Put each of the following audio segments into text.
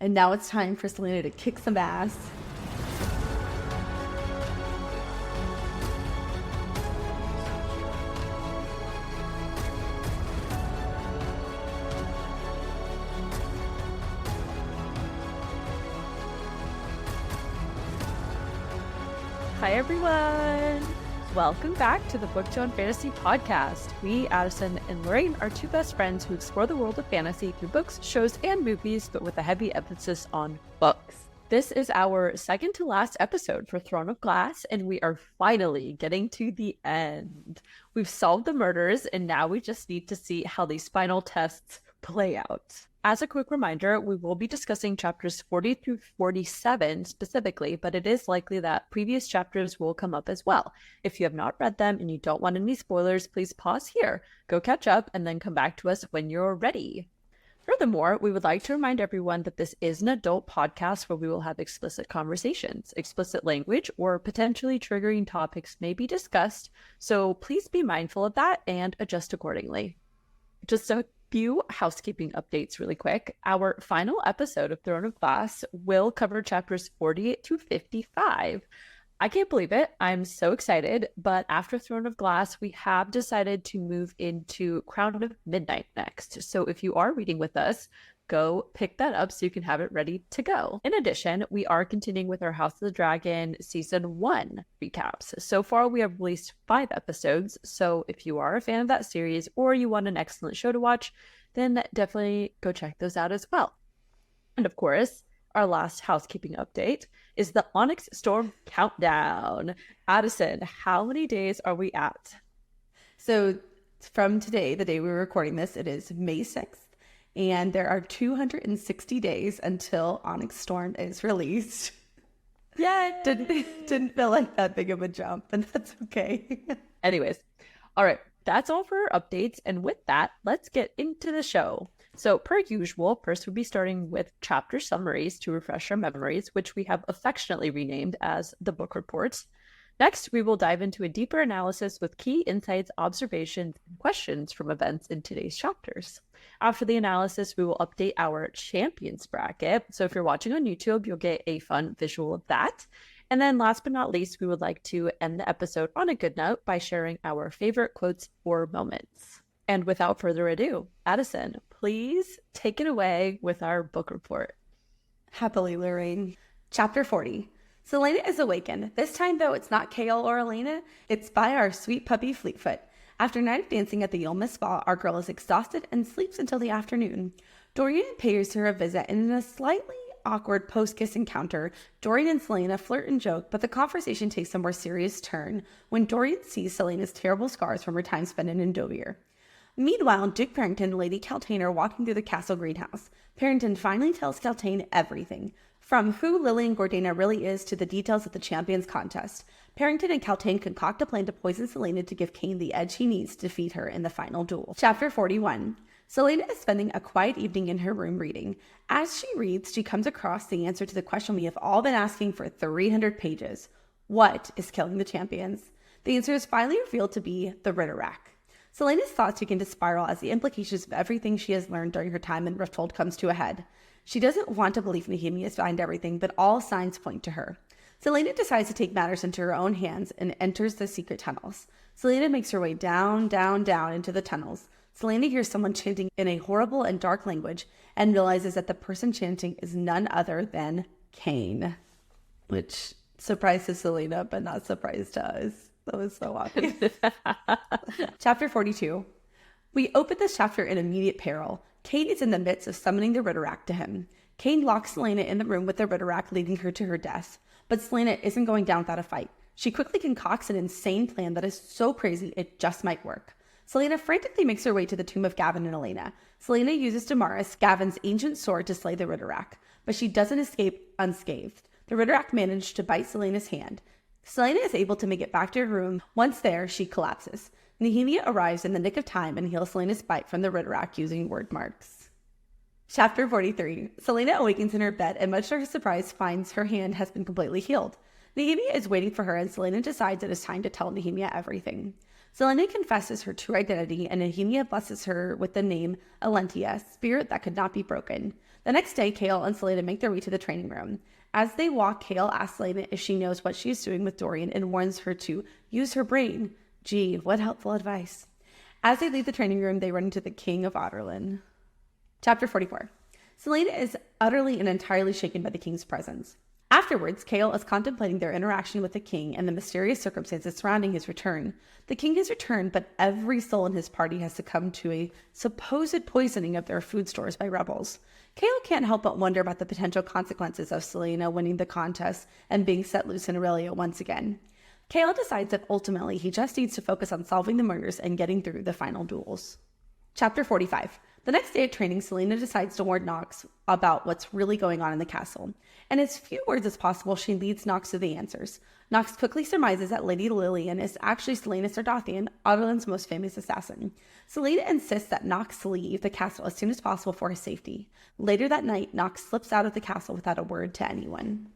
And now it's time for Celaena to kick some ass. Hi everyone! Welcome back to the Book Joan Fantasy Podcast. We, Addison and Lorraine, are two best friends who explore the world of fantasy through books, shows, and movies, but with a heavy emphasis on books. This is our second to last episode for Throne of Glass, and we are finally getting to the end. We've solved the murders, and now we just need to see how these final tests play out. As a quick reminder, we will be discussing chapters 40 through 47 specifically, but it is likely that previous chapters will come up as well. If you have not read them and you don't want any spoilers, please pause here, go catch up, and then come back to us when you're ready. Furthermore, we would like to remind everyone that this is an adult podcast where we will have explicit conversations. Explicit language or potentially triggering topics may be discussed, so please be mindful of that and adjust accordingly. Just a few housekeeping updates really quick. Our final episode of Throne of Glass will cover chapters 48 through 55. I can't believe it. I'm so excited. But after Throne of Glass, we have decided to move into Crown of Midnight next. So if you are reading with us, go pick that up so you can have it ready to go. In addition, we are continuing with our House of the Dragon Season 1 recaps. So far, we have released 5 episodes, so if you are a fan of that series or you want an excellent show to watch, then definitely go check those out as well. And of course, our last housekeeping update is the Onyx Storm Countdown. Addison, how many days are we at? So from today, the day we're recording this, it is May 6th. And there are 260 days until Onyx Storm is released. Yeah, didn't feel like that big of a jump, and that's okay. Anyways, all right, that's all for our updates. And with that, let's get into the show. So per usual, first we'll be starting with chapter summaries to refresh our memories, which we have affectionately renamed as the book reports. Next, we will dive into a deeper analysis with key insights, observations, and questions from events in today's chapters. After the analysis, we will update our champions bracket. So if you're watching on YouTube, you'll get a fun visual of that. And then last but not least, we would like to end the episode on a good note by sharing our favorite quotes or moments. And without further ado, Addison, please take it away with our book report. Happily, Lorraine. Chapter 40. Celaena is awakened. This time, though, it's not Kale or Elena. It's by our sweet puppy Fleetfoot. After a night of dancing at the Yulma Spa, our girl is exhausted and sleeps until the afternoon. Dorian pays her a visit, and in a slightly awkward post-kiss encounter, Dorian and Celaena flirt and joke, but the conversation takes a more serious turn when Dorian sees Celaena's terrible scars from her time spent in Endovir. Meanwhile, Duke Perrington and Lady Kaltain are walking through the castle greenhouse. Perrington finally tells Kaltain everything, from who Lily Gordana really is to the details of the champions contest. Perrington and Kaltain concoct a plan to poison Celaena to give Kane the edge he needs to defeat her in the final duel. Chapter 41. Celaena is spending a quiet evening in her room reading. As she reads, she comes across the answer to the question we have all been asking for 300 pages. What is killing the champions? The answer is finally revealed to be the Ridderak. Celaena's thoughts begin to spiral as the implications of everything she has learned during her time in Rifthold comes to a head. She doesn't want to believe Nehemia is behind everything, but all signs point to her. Celaena decides to take matters into her own hands and enters the secret tunnels. Celaena makes her way down, down, down into the tunnels. Celaena hears someone chanting in a horrible and dark language and realizes that the person chanting is none other than Kane. Which surprises Celaena, but not surprise to us. That was so obvious. Chapter 42. We open this chapter in immediate peril. Kane is in the midst of summoning the Ridderak to him. Kane locks Celaena in the room with the Ridderak, leading her to her death. But Celaena isn't going down without a fight. She quickly concocts an insane plan that is so crazy it just might work. Celaena frantically makes her way to the tomb of Gavin and Elena. Celaena uses Damaris, Gavin's ancient sword, to slay the Ridderak, but she doesn't escape unscathed. The Ridderak managed to bite Celaena's hand. Celaena is able to make it back to her room. Once there, she collapses. Nehemia arrives in the nick of time and heals Celaena's bite from the Ridderak using word marks. Chapter 43. Celaena awakens in her bed and, much to her surprise, finds her hand has been completely healed. Nehemia is waiting for her, and Celaena decides it is time to tell Nehemia everything. Celaena confesses her true identity, and Nehemia blesses her with the name Alentia, spirit that could not be broken. The next day, Kale and Celaena make their way to the training room. As they walk, Kale asks Celaena if she knows what she is doing with Dorian and warns her to use her brain. Gee, what helpful advice. As they leave the training room, they run into the King of Otterlin. Chapter 44. Celaena is utterly and entirely shaken by the king's presence. Afterwards, Kale is contemplating their interaction with the king and the mysterious circumstances surrounding his return. The king has returned, but every soul in his party has succumbed to a supposed poisoning of their food stores by rebels. Kale can't help but wonder about the potential consequences of Celaena winning the contest and being set loose in Aurelia once again. Kale decides that ultimately he just needs to focus on solving the murders and getting through the final duels. Chapter 45. The next day at training, Celaena decides to warn Nox about what's really going on in the castle. In as few words as possible, she leads Nox to the answers. Nox quickly surmises that Lady Lillian is actually Celaena Sardathian, Otterlin's most famous assassin. Celaena insists that Nox leave the castle as soon as possible for his safety. Later that night, Nox slips out of the castle without a word to anyone.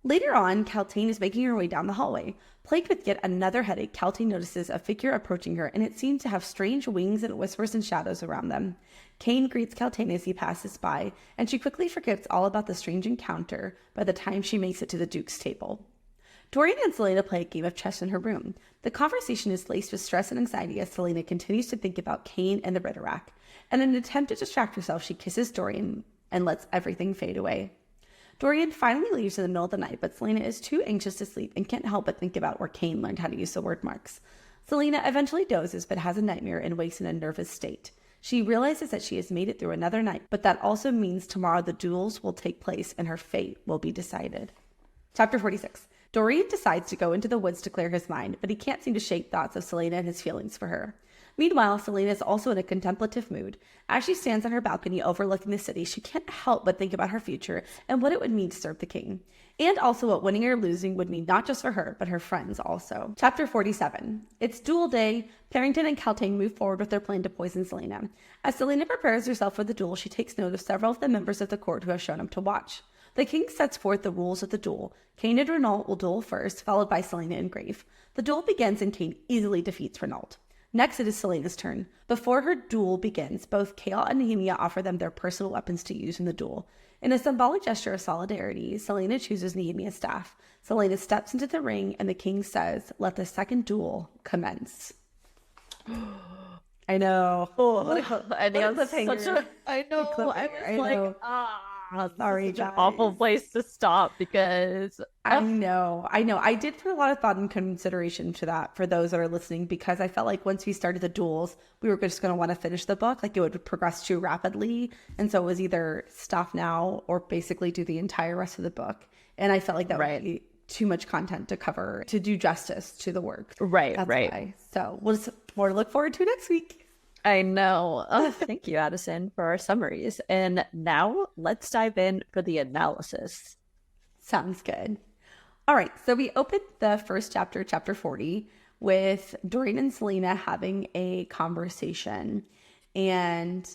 Later on, Kaltain is making her way down the hallway. Plagued with yet another headache, Kaltain notices a figure approaching her, and it seems to have strange wings and whispers and shadows around them. Kane greets Kaltain as he passes by, and she quickly forgets all about the strange encounter by the time she makes it to the Duke's table. Dorian and Celaena play a game of chess in her room. The conversation is laced with stress and anxiety as Celaena continues to think about Kane and the Ridderak. In an attempt to distract herself, she kisses Dorian and lets everything fade away. Dorian finally leaves in the middle of the night, but Celaena is too anxious to sleep and can't help but think about where Kane learned how to use the word marks. Celaena eventually dozes but has a nightmare and wakes in a nervous state. She realizes that she has made it through another night, but that also means tomorrow the duels will take place and her fate will be decided. Chapter 46. Dorian decides to go into the woods to clear his mind, but he can't seem to shake thoughts of Celaena and his feelings for her. Meanwhile, Celaena is also in a contemplative mood. As she stands on her balcony overlooking the city, she can't help but think about her future and what it would mean to serve the king. And also what winning or losing would mean not just for her, but her friends also. Chapter 47. It's duel day. Perrington and Kaltain move forward with their plan to poison Celaena. As Celaena prepares herself for the duel, she takes note of several of the members of the court who have shown up to watch. The king sets forth the rules of the duel. Kane and Renault will duel first, followed by Celaena and Grave. The duel begins and Kane easily defeats Renault. Next, it is Celaena's turn. Before her duel begins, both Cale and Nehemia offer them their personal weapons to use in the duel. In a symbolic gesture of solidarity, Celaena chooses Nehemia's staff. Celaena steps into the ring, and the king says, "Let the second duel commence." I know. I know. I know. I was like, sorry, such an awful place to stop because I know. I did put a lot of thought and consideration to that for those that are listening, because I felt like once we started the duels, we were just going to want to finish the book. Like it would progress too rapidly. And so it was either stop now or basically do the entire rest of the book. And I felt like that would be too much content to cover to do justice to the work. Right. Why. So we'll just more to look forward to next week. I know. Thank you, Addison, for our summaries. And now let's dive in for the analysis. Sounds good. All right. So we opened the first chapter, chapter 40, with Dorian and Celaena having a conversation. And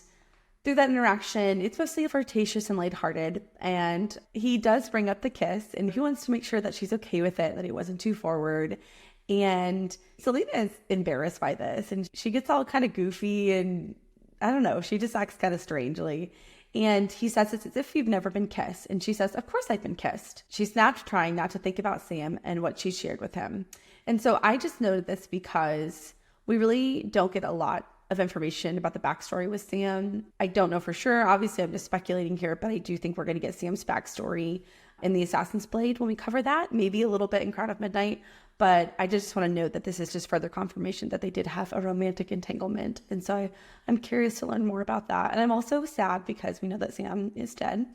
through that interaction, it's mostly flirtatious and lighthearted. And he does bring up the kiss, and he wants to make sure that she's okay with it, that he wasn't too forward. And Celaena is embarrassed by this, and she gets all kind of goofy, and I don't know, she just acts kind of strangely. And he says it's as if you've never been kissed. And she says, "Of course I've been kissed." She snapped, trying not to think about Sam and what she shared with him. And so I just noted this because we really don't get a lot of information about the backstory with Sam. I don't know for sure. Obviously, I'm just speculating here, but I do think we're going to get Sam's backstory in the Assassin's Blade when we cover that, maybe a little bit in Crown of Midnight. But I just want to note that this is just further confirmation that they did have a romantic entanglement. And so I'm curious to learn more about that. And I'm also sad because we know that Sam is dead.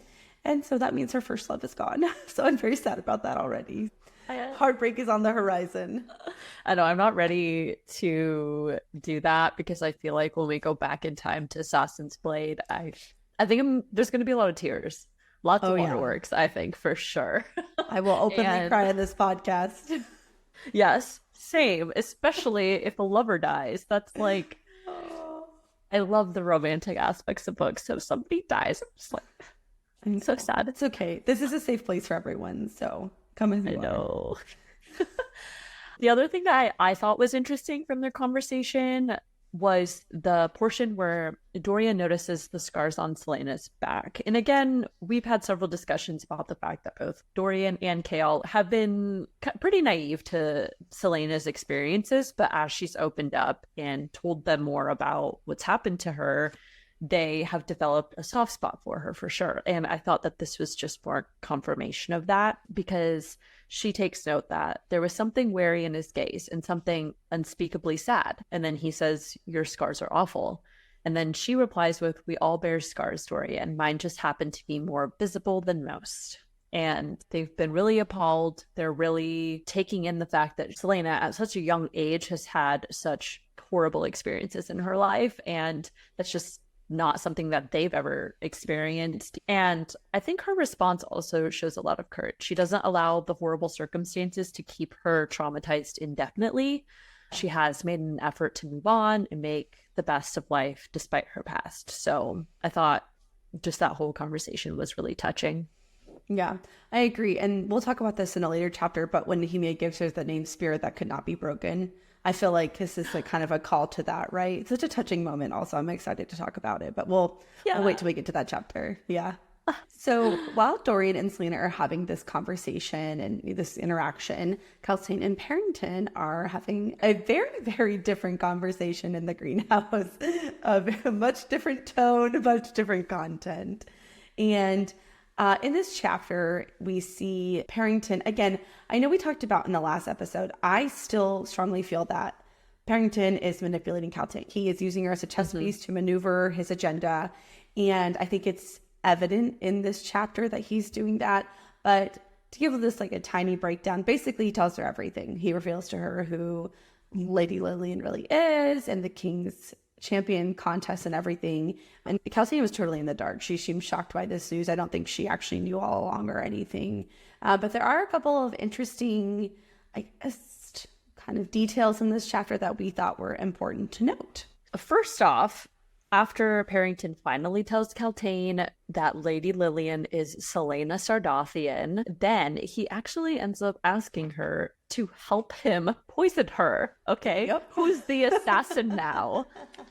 And so that means her first love is gone. So I'm very sad about that already. Heartbreak is on the horizon. I know I'm not ready to do that because I feel like when we go back in time to Assassin's Blade, I think there's going to be a lot of tears. Lots of waterworks, I think, for sure. I will openly cry on this podcast. Yes, same. Especially if a lover dies. That's like, I love the romantic aspects of books. So if somebody dies, I'm just like, I'm so sad. It's okay. This is a safe place for everyone. So come as you are. I know. The other thing that I thought was interesting from their conversation was the portion where Dorian notices the scars on Celaena's back. And again, we've had several discussions about the fact that both Dorian and Chaol have been pretty naive to Celaena's experiences, but as she's opened up and told them more about what's happened to her, they have developed a soft spot for her for sure. And I thought that this was just more confirmation of that, because she takes note that there was something wary in his gaze and something unspeakably sad. And then he says, "Your scars are awful." And then she replies with, "We all bear scars, Dorian. Mine just happen to be more visible than most." And they've been really appalled. They're really taking in the fact that Celaena at such a young age has had such horrible experiences in her life. And that's just not something that they've ever experienced. And I think her response also shows a lot of courage. She doesn't allow the horrible circumstances to keep her traumatized indefinitely. She has made an effort to move on and make the best of life despite her past. So I thought just that whole conversation was really touching. Yeah, I agree. And we'll talk about this in a later chapter, but when Nehemia gives her the name Spirit That Could Not Be Broken, I feel like this is like kind of a call to that, right? It's such a touching moment also. I'm excited to talk about it, but we'll wait till we get to that chapter. Yeah. So while Dorian and Celaena are having this conversation and this interaction, Kaltain and Perrington are having a very, very different conversation in the greenhouse. A much different tone, much different content. And in this chapter, we see Perrington, again, I know we talked about in the last episode, I still strongly feel that Perrington is manipulating Kaltain. He is using her as a chess piece to maneuver his agenda. And I think it's evident in this chapter that he's doing that. But to give this like a tiny breakdown, basically he tells her everything. He reveals to her who Lady Lillian really is and the King's champion contest and everything. And Kaltain was totally in the dark. She seemed shocked by this news. I don't think she actually knew all along or anything. But there are a couple of interesting, I guess, kind of details in this chapter that we thought were important to note. First off, after Perrington finally tells Kaltain that Lady Lillian is Celaena Sardathian, then he actually ends up asking her to help him poison her. Okay. Yep. Who's the assassin now?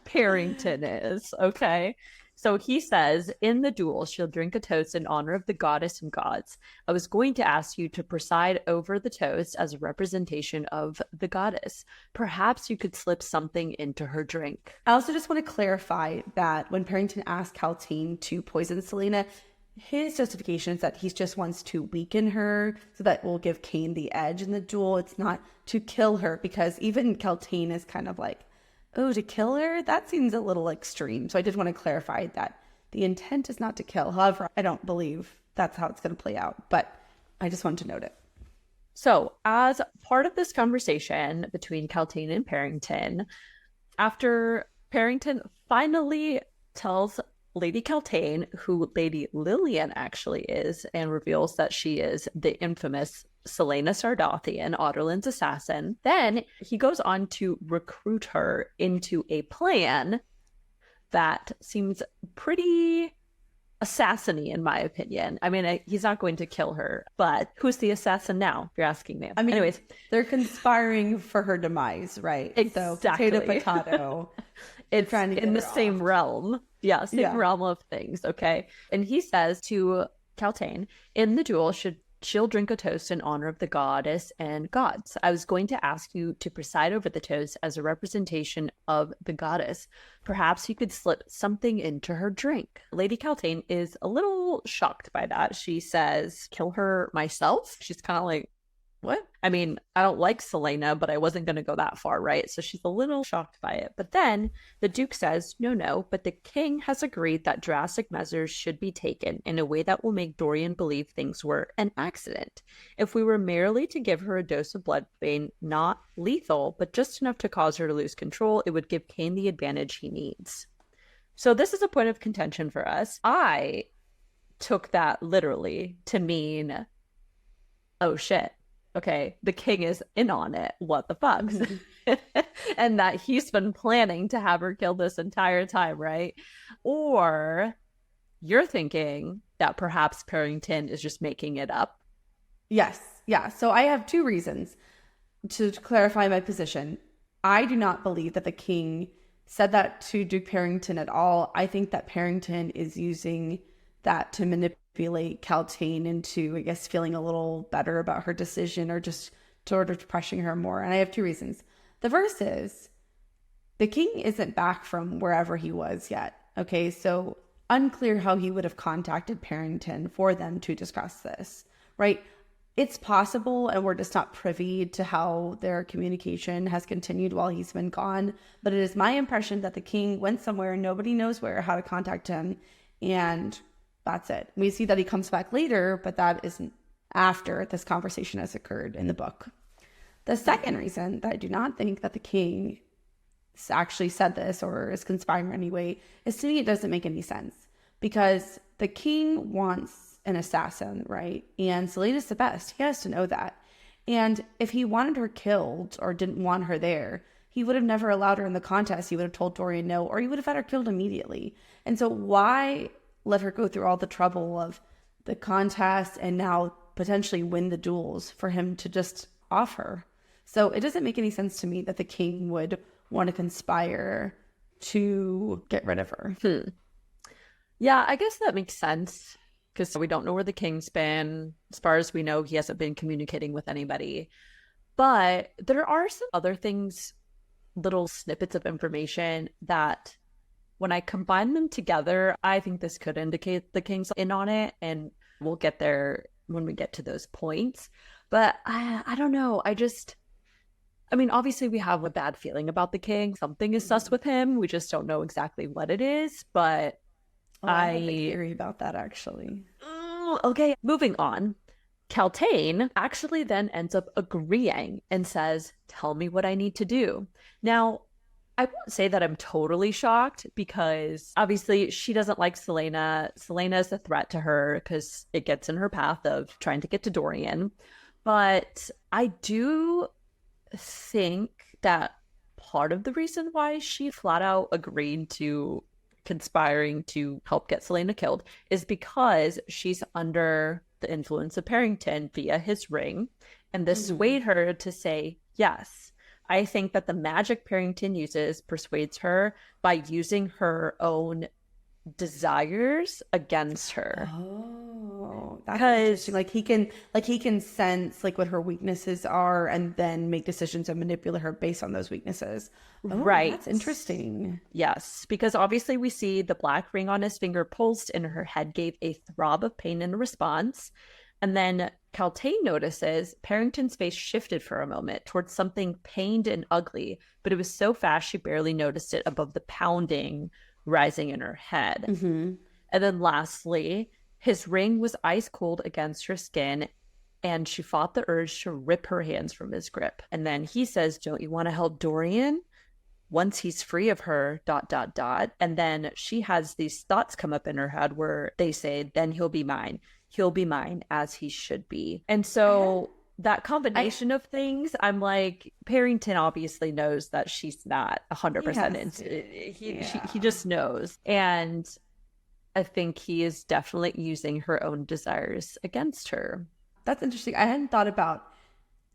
Perrington is. Okay. So he says, "In the duel, she'll drink a toast in honor of the goddess and gods. I was going to ask you to preside over the toast as a representation of the goddess. Perhaps you could slip something into her drink." I also just want to clarify that when Perrington asked Kaltain to poison Celaena, his justification is that he just wants to weaken her so that will give Cain the edge in the duel. It's not to kill her, because even Kaltain is kind of like, oh, to kill her? That seems a little extreme. So I did want to clarify that the intent is not to kill. However, I don't believe that's how it's going to play out, but I just wanted to note it. So as part of this conversation between Kaltain and Perrington, after Perrington finally tells Lady Kaltain who Lady Lillian actually is and reveals that she is the infamous Celaena Sardathian, Otterland's assassin, then he goes on to recruit her into a plan that seems pretty assassin-y in my opinion. I mean, he's not going to kill her, but who's the assassin now, if you're asking me? I mean, anyways, they're conspiring for her demise, right? Exactly. So potato. It's in the same realm. Yeah, same realm of things, okay? And he says to Kaltain, "In the duel, she'll drink a toast in honor of the goddess and gods. I was going to ask you to preside over the toast as a representation of the goddess. Perhaps you could slip something into her drink." Lady Kaltain is a little shocked by that. She says, "Kill her myself?" She's kind of like, what? I mean, I don't like Celaena, but I wasn't going to go that far, right? So she's a little shocked by it. But then the Duke says, no, but the king has agreed that drastic measures should be taken in a way that will make Dorian believe things were an accident. If we were merely to give her a dose of bloodbane, not lethal, but just enough to cause her to lose control, it would give Cain the advantage he needs. So this is a point of contention for us. I took that literally to mean, oh shit. Okay, the king is in on it. What the fuck? And that he's been planning to have her killed this entire time, right? Or you're thinking that perhaps Perrington is just making it up? Yes. Yeah. So I have two reasons to clarify my position. I do not believe that the king said that to Duke Perrington at all. I think that Perrington is using that to manipulate Kaltain into, I guess, feeling a little better about her decision, or just sort of pressuring her more. And I have two reasons. The first is the king isn't back from wherever he was yet. Okay, so unclear how he would have contacted Perrington for them to discuss this, right? It's possible, and we're just not privy to how their communication has continued while he's been gone. But it is my impression that the king went somewhere, nobody knows where, how to contact him, and that's it. We see that he comes back later, but that isn't after this conversation has occurred in the book. The second reason that I do not think that the king actually said this or is conspiring in any way is, to me, it doesn't make any sense, because the king wants an assassin, right? And Celaena's the best. He has to know that. And if he wanted her killed or didn't want her there, he would have never allowed her in the contest. He would have told Dorian no, or he would have had her killed immediately. And so why let her go through all the trouble of the contest and now potentially win the duels for him to just off her? So it doesn't make any sense to me that the king would want to conspire to get rid of her. Yeah, I guess that makes sense, because we don't know where the king's been. As far as we know, he hasn't been communicating with anybody. But there are some other things, little snippets of information that, when I combine them together, I think this could indicate the king's in on it, and we'll get there when we get to those points. But I don't know. I mean, obviously we have a bad feeling about the king. Something is sus with him. We just don't know exactly what it is, but I have a theory about that, actually. Okay, moving on. Kaltain actually then ends up agreeing and says, "Tell me what I need to do." Now, I won't say that I'm totally shocked, because obviously she doesn't like Celaena. Celaena is a threat to her because it gets in her path of trying to get to Dorian. But I do think that part of the reason why she flat out agreed to conspiring to help get Celaena killed is because she's under the influence of Perrington via his ring. And this swayed her to say yes. I think that the magic Perrington uses persuades her by using her own desires against her. Oh, that's interesting. He can sense like what her weaknesses are, and then make decisions and manipulate her based on those weaknesses. Oh, right. That's interesting. Yes, because obviously we see the black ring on his finger pulsed and her head gave a throb of pain in response. And then Kaltain notices Perrington's face shifted for a moment towards something pained and ugly, but it was so fast she barely noticed it above the pounding rising in her head. And then lastly, his ring was ice cold against her skin, and she fought the urge to rip her hands from his grip. And then he says, "Don't you want to help Dorian? Once he's free of her, ... And then she has these thoughts come up in her head where they say, "Then he'll be mine. He'll be mine as he should be." And so that combination of things, I'm like, Perrington obviously knows that she's not 100% into it. He just knows. And I think he is definitely using her own desires against her. That's interesting. I hadn't thought about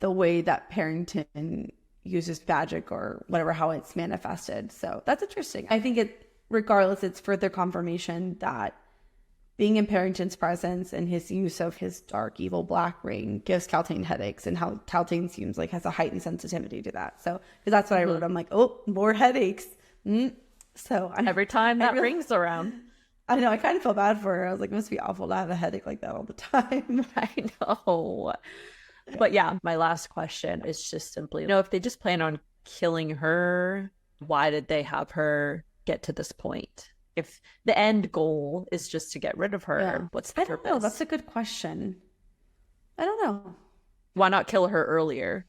the way that Perrington uses magic or whatever, how it's manifested. So that's interesting. I think regardless, it's further confirmation that being in Perrington's presence and his use of his dark, evil black ring gives Kaltain headaches, and how Kaltain seems like has a heightened sensitivity to that. So, because that's what I wrote. I'm like, oh, more headaches. So every time that ring's around. I know, I kind of feel bad for her. I was like, it must be awful to have a headache like that all the time. I know. But yeah, my last question is just simply, if they just plan on killing her, why did they have her get to this point? If the end goal is just to get rid of her, what's the purpose? I don't know. That's a good question. I don't know. Why not kill her earlier?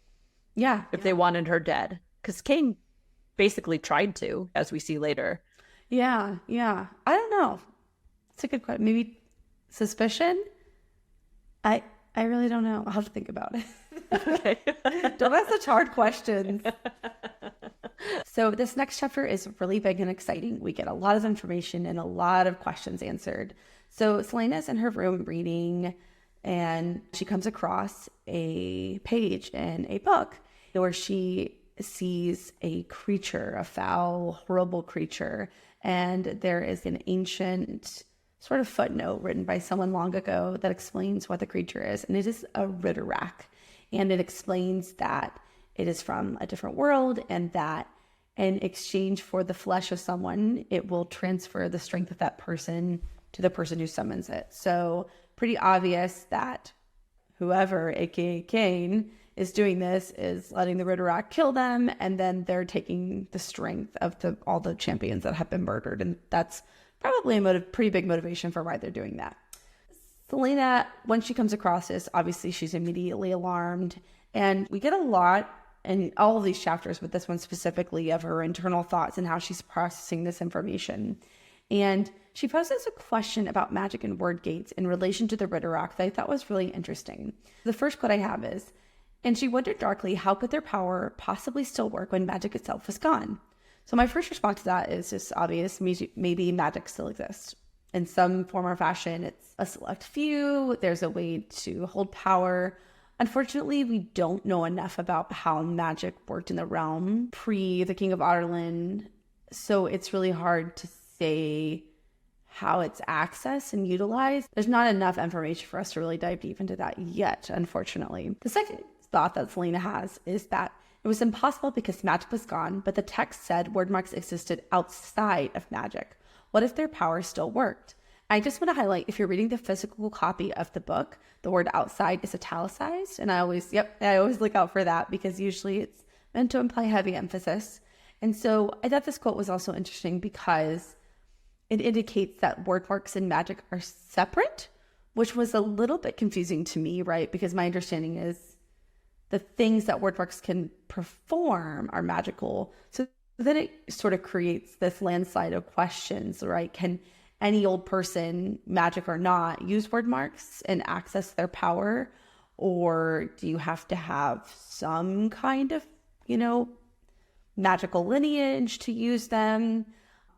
Yeah. If they wanted her dead. Because King basically tried to, as we see later. Yeah. I don't know. It's a good question. Maybe suspicion? I really don't know. I'll have to think about it. Okay. Don't ask such hard questions. So this next chapter is really big and exciting. We get a lot of information and a lot of questions answered. So Celaena's in her room reading, and she comes across a page in a book where she sees a creature, a foul, horrible creature. And there is an ancient sort of footnote written by someone long ago that explains what the creature is. And it is a Ridderak. And it explains that it is from a different world and that in exchange for the flesh of someone, it will transfer the strength of that person to the person who summons it. So pretty obvious that whoever, aka Cain, is doing this is letting the Ridderak kill them, and then they're taking the strength of all the champions that have been murdered. And that's probably a pretty big motivation for why they're doing that. Celaena, when she comes across this, obviously she's immediately alarmed. And we get a lot in all of these chapters, but this one specifically, of her internal thoughts and how she's processing this information. And she poses a question about magic and word gates in relation to the Ridderak that I thought was really interesting. The first quote I have is, "And she wondered darkly, how could their power possibly still work when magic itself was gone?" So my first response to that is just obvious. Maybe magic still exists in some form or fashion. It's a select few. There's a way to hold power. Unfortunately, we don't know enough about how magic worked in the realm pre the King of Ireland. So it's really hard to say how it's accessed and utilized. There's not enough information for us to really dive deep into that yet, unfortunately. The second thought that Celaena has is that it was impossible because magic was gone, but the text said word marks existed outside of magic. What if their power still worked? I just want to highlight, if you're reading the physical copy of the book, the word outside is italicized. And I always look out for that because usually it's meant to imply heavy emphasis. And so I thought this quote was also interesting because it indicates that word marks and magic are separate, which was a little bit confusing to me, right? Because my understanding is the things that word marks can perform are magical. So then it sort of creates this landslide of questions, right? Can any old person, magic or not, use word marks and access their power? Or do you have to have some kind of, magical lineage to use them?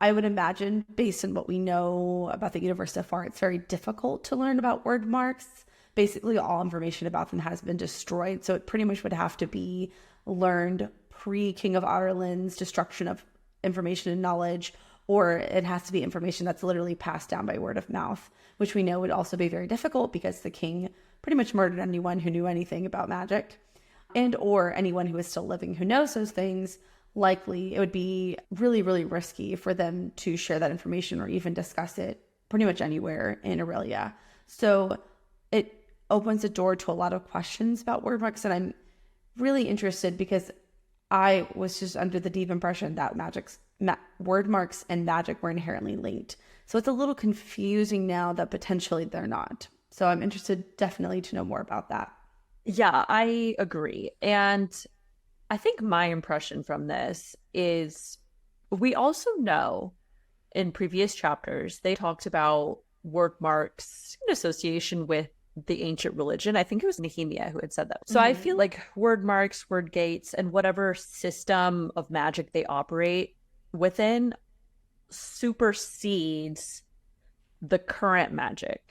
I would imagine, based on what we know about the universe so far, it's very difficult to learn about word marks. Basically, all information about them has been destroyed. So it pretty much would have to be learned pre-King of Ireland's destruction of information and knowledge, or it has to be information that's literally passed down by word of mouth, which we know would also be very difficult because the king pretty much murdered anyone who knew anything about magic, and or anyone who is still living who knows those things. Likely it would be really, really risky for them to share that information or even discuss it pretty much anywhere in Aurelia. So it opens the door to a lot of questions about word marks, and I'm really interested because I was just under the deep impression that word marks and magic were inherently linked. So it's a little confusing now that potentially they're not. So I'm interested definitely to know more about that. Yeah, I agree. And I think my impression from this is we also know in previous chapters, they talked about word marks in association with the ancient religion. I think it was Nehemia who had said that. So I feel like word marks, word gates, and whatever system of magic they operate within supersedes the current magic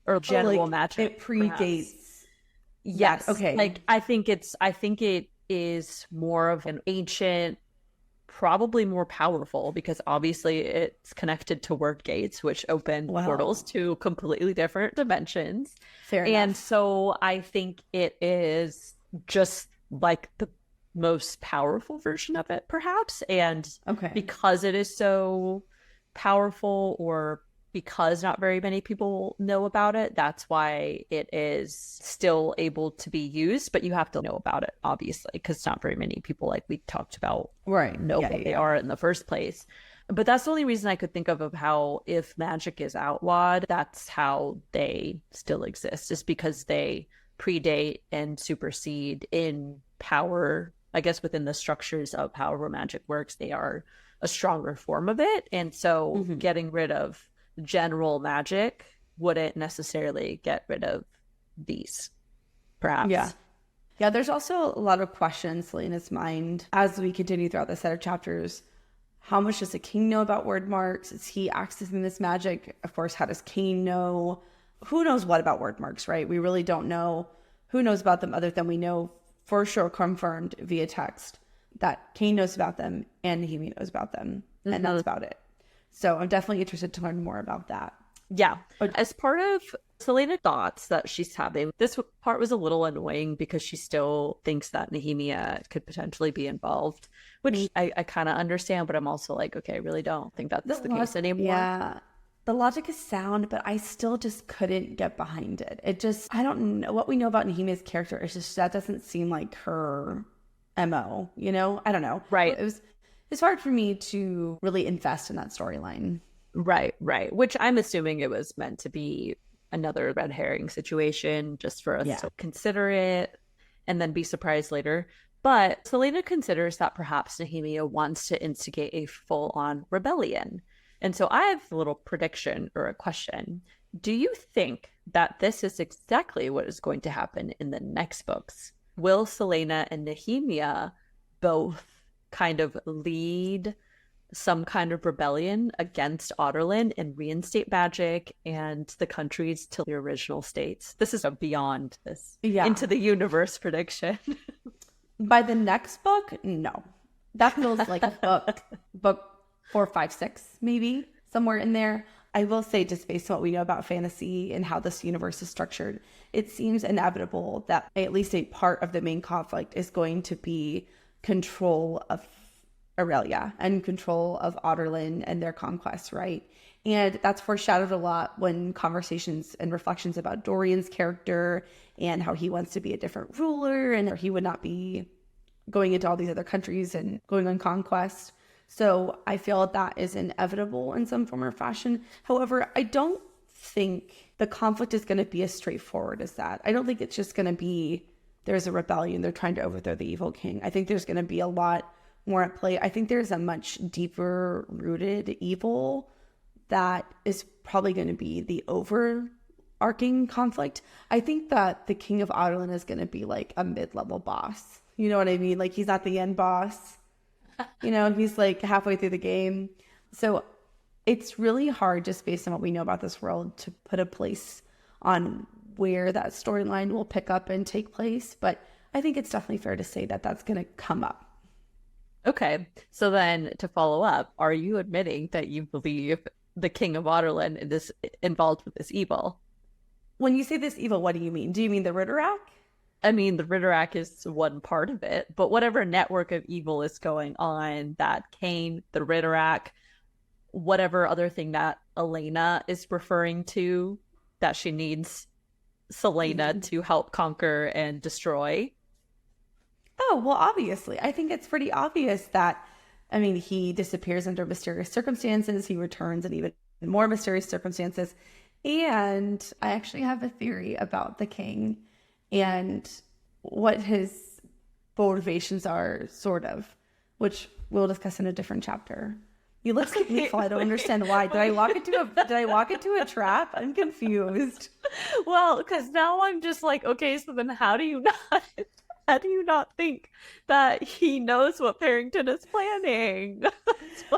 or general magic. It predates. Perhaps. Yes. Okay. I think it is more of an ancient, probably more powerful, because obviously it's connected to word gates, which open portals to completely different dimensions. Fair enough. And so I think it is just like the most powerful version of it, perhaps. And because it is so powerful, or because not very many people know about it, that's why it is still able to be used. But you have to know about it, obviously, because not very many people, like we talked about, know what they are in the first place. But that's the only reason I could think of how, if magic is outlawed, that's how they still exist, is because they predate and supersede in power. I guess within the structures of how magic works, they are a stronger form of it. And so getting rid of general magic wouldn't necessarily get rid of these, perhaps. Yeah, there's also a lot of questions in Celaena's mind as we continue throughout the set of chapters. How much does the king know about word marks? Is he accessing this magic? Of course, how does Cain know? Who knows what about word marks, right? We really don't know who knows about them other than we know for sure confirmed via text that Cain knows about them and Nehemia knows about them. And that's about it. So I'm definitely interested to learn more about that. Yeah. As part of Celaena's thoughts that she's having, this part was a little annoying because she still thinks that Nehemia could potentially be involved, which I kind of understand, but I'm also like, okay, I really don't think that's the case anymore. Yeah. The logic is sound, but I still just couldn't get behind it. It just, I don't know what we know about Nehemia's character. It's just, that doesn't seem like her MO, you know? I don't know. Right. It's hard for me to really invest in that storyline. Right. Which I'm assuming it was meant to be another red herring situation just for us to consider it and then be surprised later. But Celaena considers that perhaps Nehemia wants to instigate a full-on rebellion. And so I have a little prediction or a question. Do you think that this is exactly what is going to happen in the next books? Will Celaena and Nehemia both kind of lead some kind of rebellion against Adarlan and reinstate magic and the countries to the original states? This is a beyond this into the universe prediction. By the next book, no. That feels like book 4, 5, 6, maybe somewhere in there. I will say, just based on what we know about fantasy and how this universe is structured, it seems inevitable that at least a part of the main conflict is going to be control of Aurelia and control of Adarlan and their conquests, right? And that's foreshadowed a lot when conversations and reflections about Dorian's character and how he wants to be a different ruler and he would not be going into all these other countries and going on conquest. So I feel that is inevitable in some form or fashion. However, I don't think the conflict is going to be as straightforward as that. I don't think it's just going to be there's a rebellion, they're trying to overthrow the evil king. I think there's going to be a lot more at play. I think there's a much deeper rooted evil that is probably going to be the overarching conflict. I think that the king of Adarlan is going to be like a mid-level boss. You know what I mean? Like he's not the end boss. You know, he's like halfway through the game. So it's really hard just based on what we know about this world to put a place on where that storyline will pick up and take place. But I think it's definitely fair to say that that's going to come up. Okay. So then to follow up, are you admitting that you believe the king of Adarlan is involved with this evil? When you say this evil, what do you mean? Do you mean the Ridderak? I mean, the Ridderak is one part of it, but whatever network of evil is going on, that Cain, the Ridderak, whatever other thing that Elena is referring to, that she needs Celaena to help conquer and destroy. Oh, well, obviously. I think it's pretty obvious that, I mean, he disappears under mysterious circumstances. He returns in even more mysterious circumstances. And I actually have a theory about the king and what his motivations are, sort of, which we'll discuss in a different chapter. You look so beautiful. I don't understand why. Did I walk into a trap? I'm confused. Well, because now I'm just like, okay, so then how do you not think that he knows what Perrington is planning?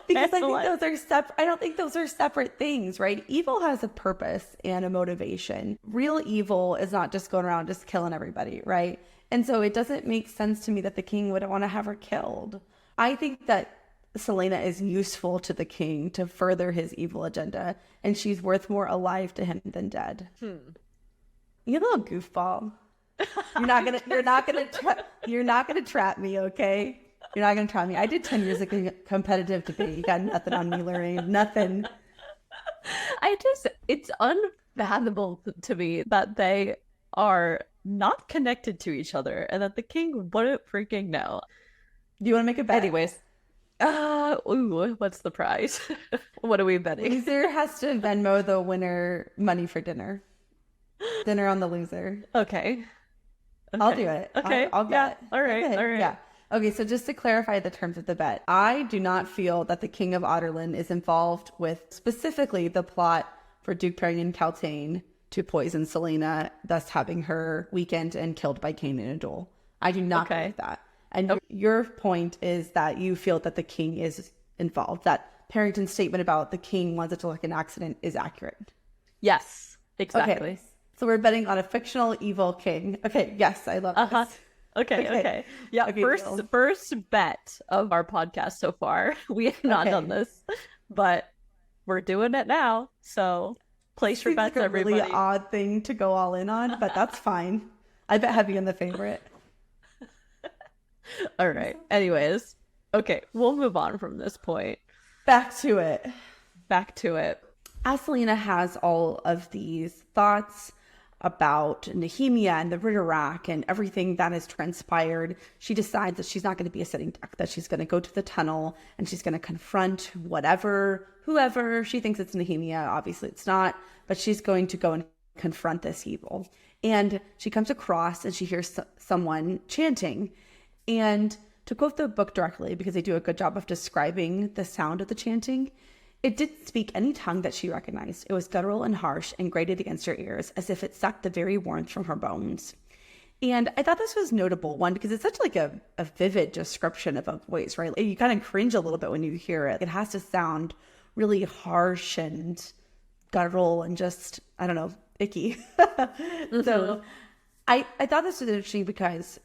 Because I think those are separate. I don't think those are separate things, right? Evil has a purpose and a motivation. Real evil is not just going around just killing everybody, right? And so it doesn't make sense to me that the king would want to have her killed. I think that Celaena is useful to the king to further his evil agenda, and she's worth more alive to him than dead. You little goofball. You're not gonna trap me, okay? You're not gonna trap me. I did 10 years of competitive debate. You got nothing on me, Lorraine. Nothing. It's unfathomable to me that they are not connected to each other and that the king wouldn't freaking know. Do you want to make a bet? Anyways, what's the prize? What are we betting? Loser has to Venmo the winner money for dinner. Dinner on the loser. Okay. I'll do it. Okay. I'll bet. All right. Okay. All right. Yeah. Okay, so just to clarify the terms of the bet, I do not feel that the King of Adarlan is involved with specifically the plot for Duke Perrington and Kaltain to poison Celaena, thus having her weakened and killed by Cain in a duel. I do not believe that. And your point is that you feel that the king is involved, that Perrington's statement about the king wants it to look like an accident is accurate. Yes, exactly. Okay. So we're betting on a fictional evil king. Okay, yes, I love this. Okay. Yeah, Okay, first bet of our podcast so far. We have not done this, but we're doing it now. So place your Seems bets, like a everybody. really odd thing to go all in on, but that's fine. I bet heavy on the favorite. All right. Anyways, okay, we'll move on from this point. Back to it. Back to it. As Celaena has all of these thoughts about Nehemia and the Ridderak and everything that has transpired, she decides that she's not going to be a sitting duck, that she's going to go to the tunnel and she's going to confront whoever she thinks it's Nehemia. Obviously it's not, but she's going to go and confront this evil. And she comes across and she hears someone chanting. And to quote the book directly, because they do a good job of describing the sound of the chanting, it didn't speak any tongue that she recognized. It was guttural and harsh and grated against her ears as if it sucked the very warmth from her bones. And I thought this was notable, one, because it's such like a vivid description of a voice, right? You kind of cringe a little bit when you hear it. It has to sound really harsh and guttural and just, I don't know, icky. So I thought this was interesting because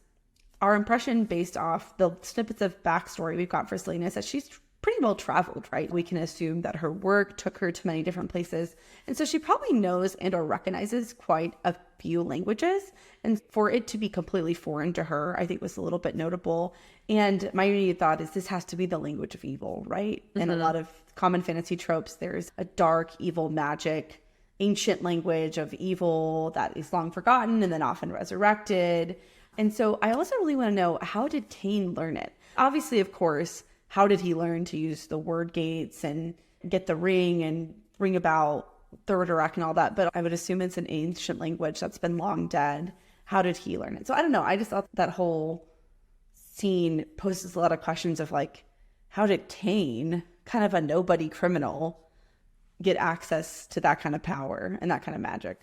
our impression based off the snippets of backstory we've got for Celaena is that she's pretty well traveled, right? We can assume that her work took her to many different places. And so she probably knows and or recognizes quite a few languages. And for it to be completely foreign to her, I think was a little bit notable. And my immediate thought is this has to be the language of evil, right? In a lot of common fantasy tropes, there's a dark, evil, magic, ancient language of evil that is long forgotten and then often resurrected. And so I also really want to know, how did Cain learn it? Obviously, of course, how did he learn to use the word gates and get the ring and bring about the Ridderak and all that? But I would assume it's an ancient language that's been long dead. How did he learn it? So I don't know. I just thought that whole scene poses a lot of questions of like, how did Cain, kind of a nobody criminal, get access to that kind of power and that kind of magic?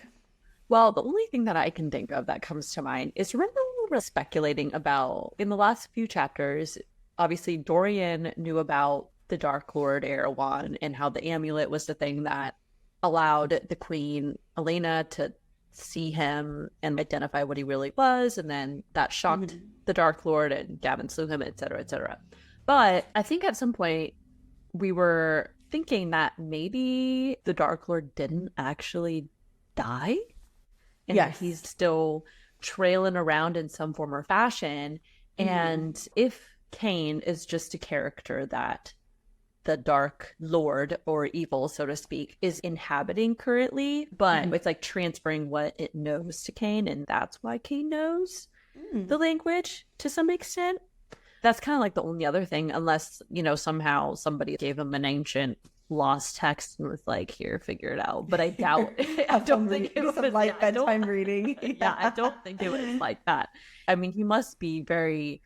Well, the only thing that I can think of that comes to mind is, remember we were speculating about in the last few chapters, obviously Dorian knew about the Dark Lord Erewhon and how the amulet was the thing that allowed the Queen Celaena to see him and identify what he really was, and then that shocked the Dark Lord and Gavin slew him, etc., etc. But I think at some point we were thinking that maybe the Dark Lord didn't actually die, and that he's still trailing around in some form or fashion. And if Cain is just a character that the Dark Lord, or evil, so to speak, is inhabiting currently, but it's like transferring what it knows to Cain, and that's why Cain knows the language to some extent. That's kind of like the only other thing, unless, you know, somehow somebody gave him an ancient lost text and was like, here, figure it out. But I doubt I don't think it was like bedtime reading. I don't think it was like that. I mean, he must be very,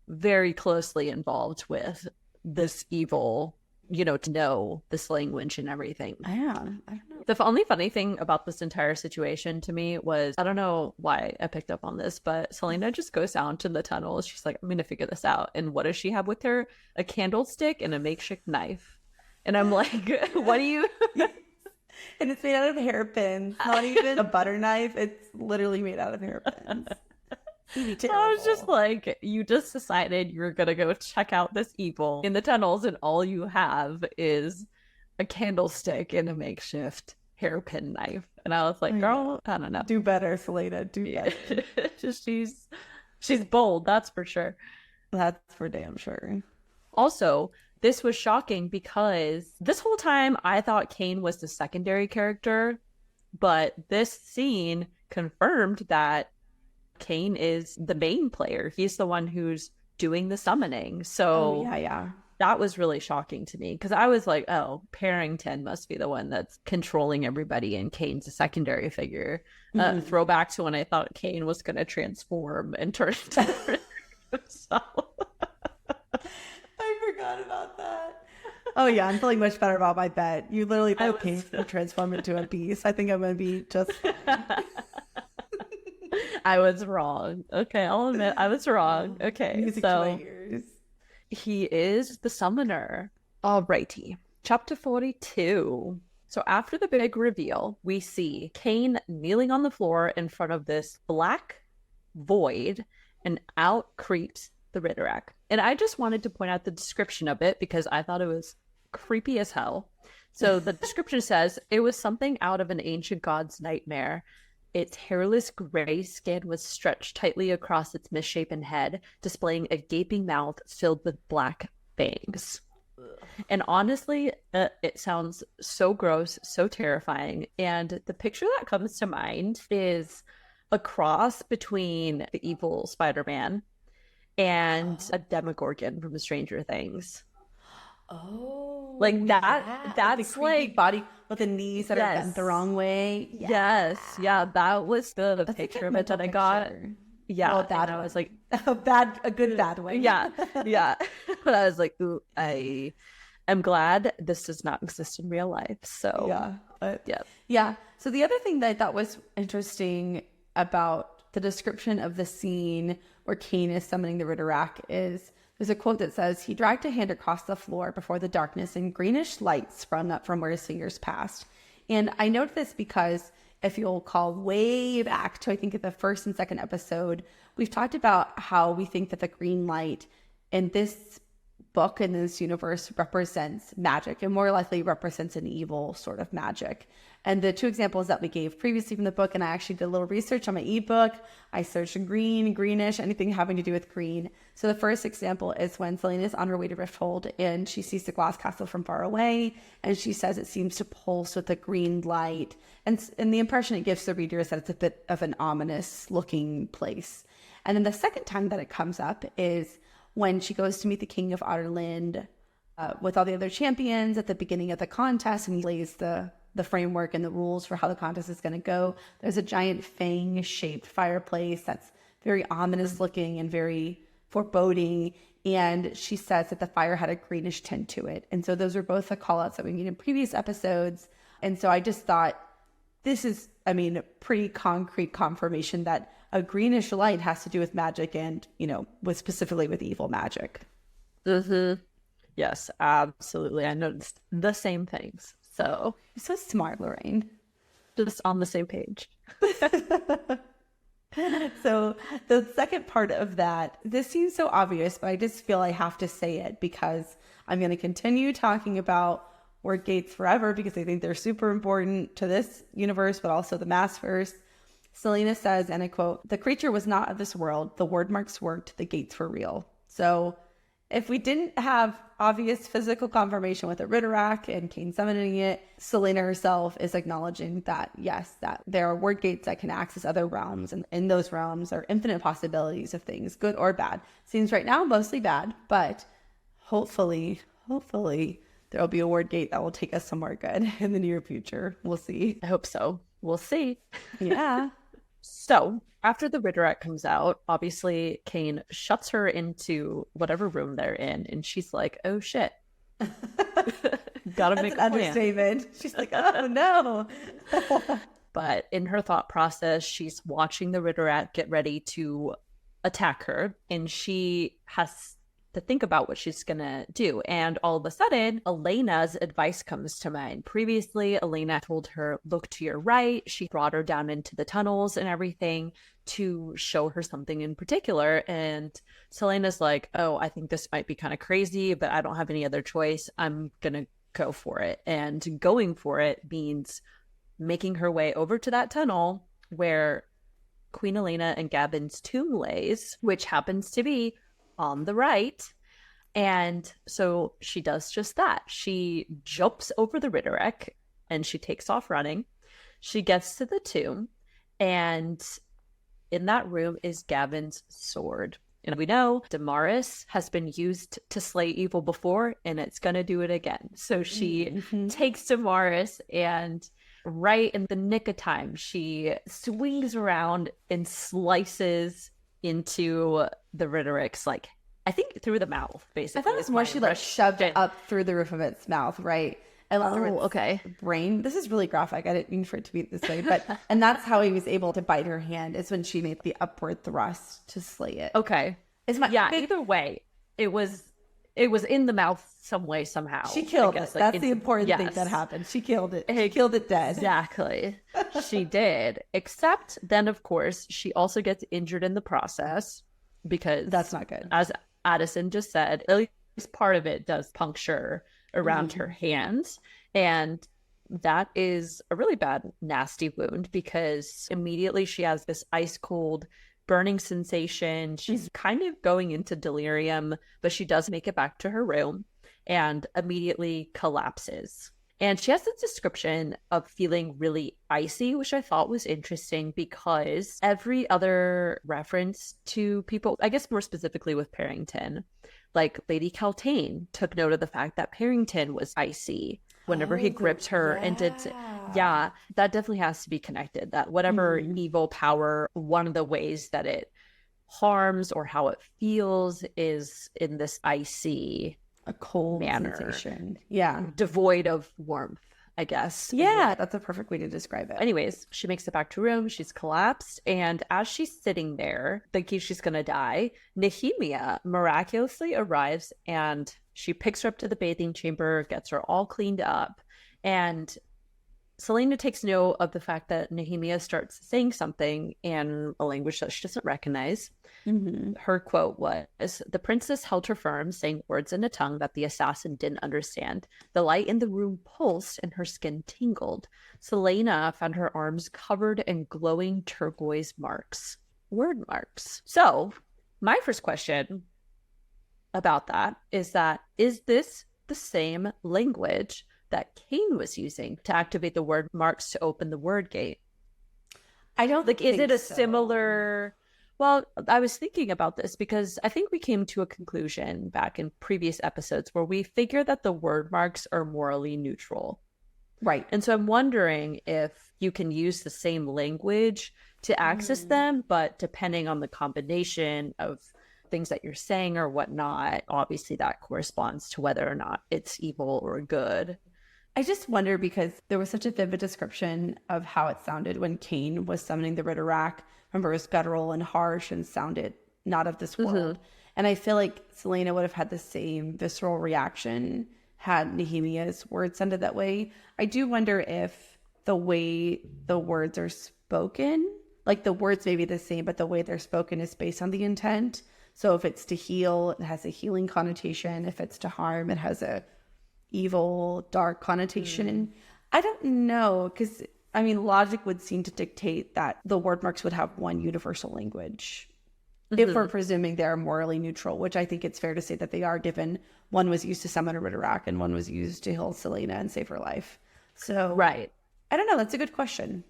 very closely involved with this evil, you know, to know this language and everything. Yeah, I don't know. The only funny thing about this entire situation to me was, I don't know why I picked up on this, but Celaena just goes down to the tunnels. She's like, I'm going to figure this out. And what does she have with her? A candlestick and a makeshift knife. And I'm like, what do you... And it's made out of hairpins. Not even a butter knife. It's literally made out of hairpins. I was just like, you just decided you're going to go check out this evil in the tunnels, and all you have is a candlestick and a makeshift hairpin knife. And I was like, girl, I don't know. Do better, Celaena. Do better. She's bold, that's for sure. That's for damn sure. Also, this was shocking because this whole time I thought Cain was the secondary character, but this scene confirmed that Cain is the main player. He's the one who's doing the summoning. So that was really shocking to me, because I was like, oh, Perrington must be the one that's controlling everybody and Cain's a secondary figure. Throwback to when I thought Cain was going to transform and turn into himself. I forgot about that. Oh yeah, I'm feeling much better about my bet. You literally thought Cain would transform into a beast. I think I'm going to be just... I was wrong. Okay, I'll admit I was wrong. Okay, music so to my ears. He is the summoner. Alrighty, chapter 42. So after the big reveal, we see Cain kneeling on the floor in front of this black void, and out creeps the Ridderak. And I just wanted to point out the description of it because I thought it was creepy as hell. So the description says, it was something out of an ancient god's nightmare. Its hairless gray skin was stretched tightly across its misshapen head, displaying a gaping mouth filled with black fangs. And honestly, it sounds so gross, so terrifying. And the picture that comes to mind is a cross between the evil Spider-Man and a Demogorgon from Stranger Things. Oh, like that. Yeah. That's the like body with the knees that are bent the wrong way. Yes, yeah, that was the picture of it that I got. Yeah, well, bad. I was like, a good bad way. Yeah. But I was like, ooh, I am glad this does not exist in real life. So yeah. So the other thing that I thought was interesting about the description of the scene where Cain is summoning the Ridderak is there's a quote that says, he dragged a hand across the floor before the darkness and greenish light sprung up from where his fingers passed. And I note this because if you'll call way back to, I think, at the first and second episode, we've talked about how we think that the green light in this book in this universe represents magic and more likely represents an evil sort of magic. And the two examples that we gave previously from the book, and I actually did a little research on my ebook. I searched green, greenish, anything having to do with green. So the first example is when Celaena is on her way to Rifthold and she sees the glass castle from far away, and she says it seems to pulse with a green light. And the impression it gives the reader is that it's a bit of an ominous looking place. And then the second time that it comes up is when she goes to meet the King of Otterland with all the other champions at the beginning of the contest, and he lays the framework and the rules for how the contest is going to go. There's a giant fang-shaped fireplace that's very ominous looking and very foreboding, and she says that the fire had a greenish tint to it. And so those are both the call-outs that we made in previous episodes. And so I just thought this is, pretty concrete confirmation that a greenish light has to do with magic and, with specifically with evil magic. Mm-hmm. Yes, absolutely. I noticed the same things. So you're so smart, Lorraine. Just on the same page. So the second part of that, this seems so obvious, but I just feel I have to say it because I'm going to continue talking about word gates forever because I think they're super important to this universe, but also the Massverse. Celaena says, and I quote, "The creature was not of this world. The word marks worked. The gates were real." So if we didn't have obvious physical confirmation with the Ridderak and Cain summoning it, Celaena herself is acknowledging that, yes, that there are word gates that can access other realms. And in those realms are infinite possibilities of things, good or bad. Seems right now mostly bad, but hopefully there will be a word gate that will take us somewhere good in the near future. We'll see. I hope so. We'll see. Yeah. So after the Ridderak comes out, obviously Cain shuts her into whatever room they're in, and she's like, "Oh shit, gotta make a plan." Understatement. She's like, "Oh no." But in her thought process, she's watching the Ridderak get ready to attack her, and she has to think about what she's gonna do. And all of a sudden, Elena's advice comes to mind. Previously, Elena told her, look to your right. She brought her down into the tunnels and everything to show her something in particular. And Celaena's like, oh, I think this might be kind of crazy, but I don't have any other choice. I'm gonna go for it. And going for it means making her way over to that tunnel where Queen Celaena and Gavin's tomb lays, which happens to be on the right. And so she does just that. She jumps over the Ridderak and she takes off running. She gets to the tomb, and in that room is Gavin's sword. And we know Damaris has been used to slay evil before, and it's going to do it again. So she takes Damaris, and right in the nick of time, she swings around and slices into the Ridderak's, like, I think through the mouth, basically. I thought it was more she shoved it up through the roof of its mouth, right? And okay. Brain. This is really graphic. I didn't mean for it to be this way, but and that's how he was able to bite her hand, is when she made the upward thrust to slay it. Okay. Either way, it was in the mouth some way, somehow. She killed it. That's the important thing that happened. She killed it. She killed it dead. Exactly. She did. Except then, of course, she also gets injured in the process, because That's not good. as Addison just said, at least part of it does puncture around her hands. And that is a really bad, nasty wound because immediately she has this ice cold burning sensation. She's kind of going into delirium, but she does make it back to her room and immediately collapses. And she has this description of feeling really icy, which I thought was interesting because every other reference to people, I guess more specifically with Perrington, like Lady Kaltain took note of the fact that Perrington was icy whenever he gripped her and did. Yeah, that definitely has to be connected. That whatever evil power, one of the ways that it harms or how it feels is in this icy, a cold manner. Sensation. Yeah. Devoid of warmth, I guess. Yeah, that's a perfect way to describe it. Anyways, she makes it back to her room. She's collapsed. And as she's sitting there, thinking she's going to die, Nehemia miraculously arrives and she picks her up to the bathing chamber, gets her all cleaned up. And Celaena takes note of the fact that Nehemia starts saying something in a language that she doesn't recognize. Her quote was, "The princess held her firm, saying words in a tongue that the assassin didn't understand. The light in the room pulsed and her skin tingled. Celaena found her arms covered in glowing turquoise marks." Word marks. So, my first question about that is this the same language that Cain was using to activate the word marks to open the word gate? I don't like, is it a so. similar? Well, I was thinking about this because I think we came to a conclusion back in previous episodes where we figured that the word marks are morally neutral. Right. And so I'm wondering if you can use the same language to access them, but depending on the combination of things that you're saying or whatnot, obviously that corresponds to whether or not it's evil or good. I just wonder because there was such a vivid description of how it sounded when Cain was summoning the Ridderak. Remember, it was guttural and harsh and sounded not of this world. And I feel like Celaena would have had the same visceral reaction had Nehemia's words sounded that way. I do wonder if the way the words are spoken, like the words may be the same, but the way they're spoken is based on the intent. So if it's to heal, it has a healing connotation. If it's to harm, it has a evil, dark connotation. I don't know, because I mean, logic would seem to dictate that the word marks would have one universal language. If we're presuming they're morally neutral, which I think it's fair to say that they are, given one was used to summon a Ridderak and one was used to heal Celaena and save her life. So, right. I don't know. That's a good question.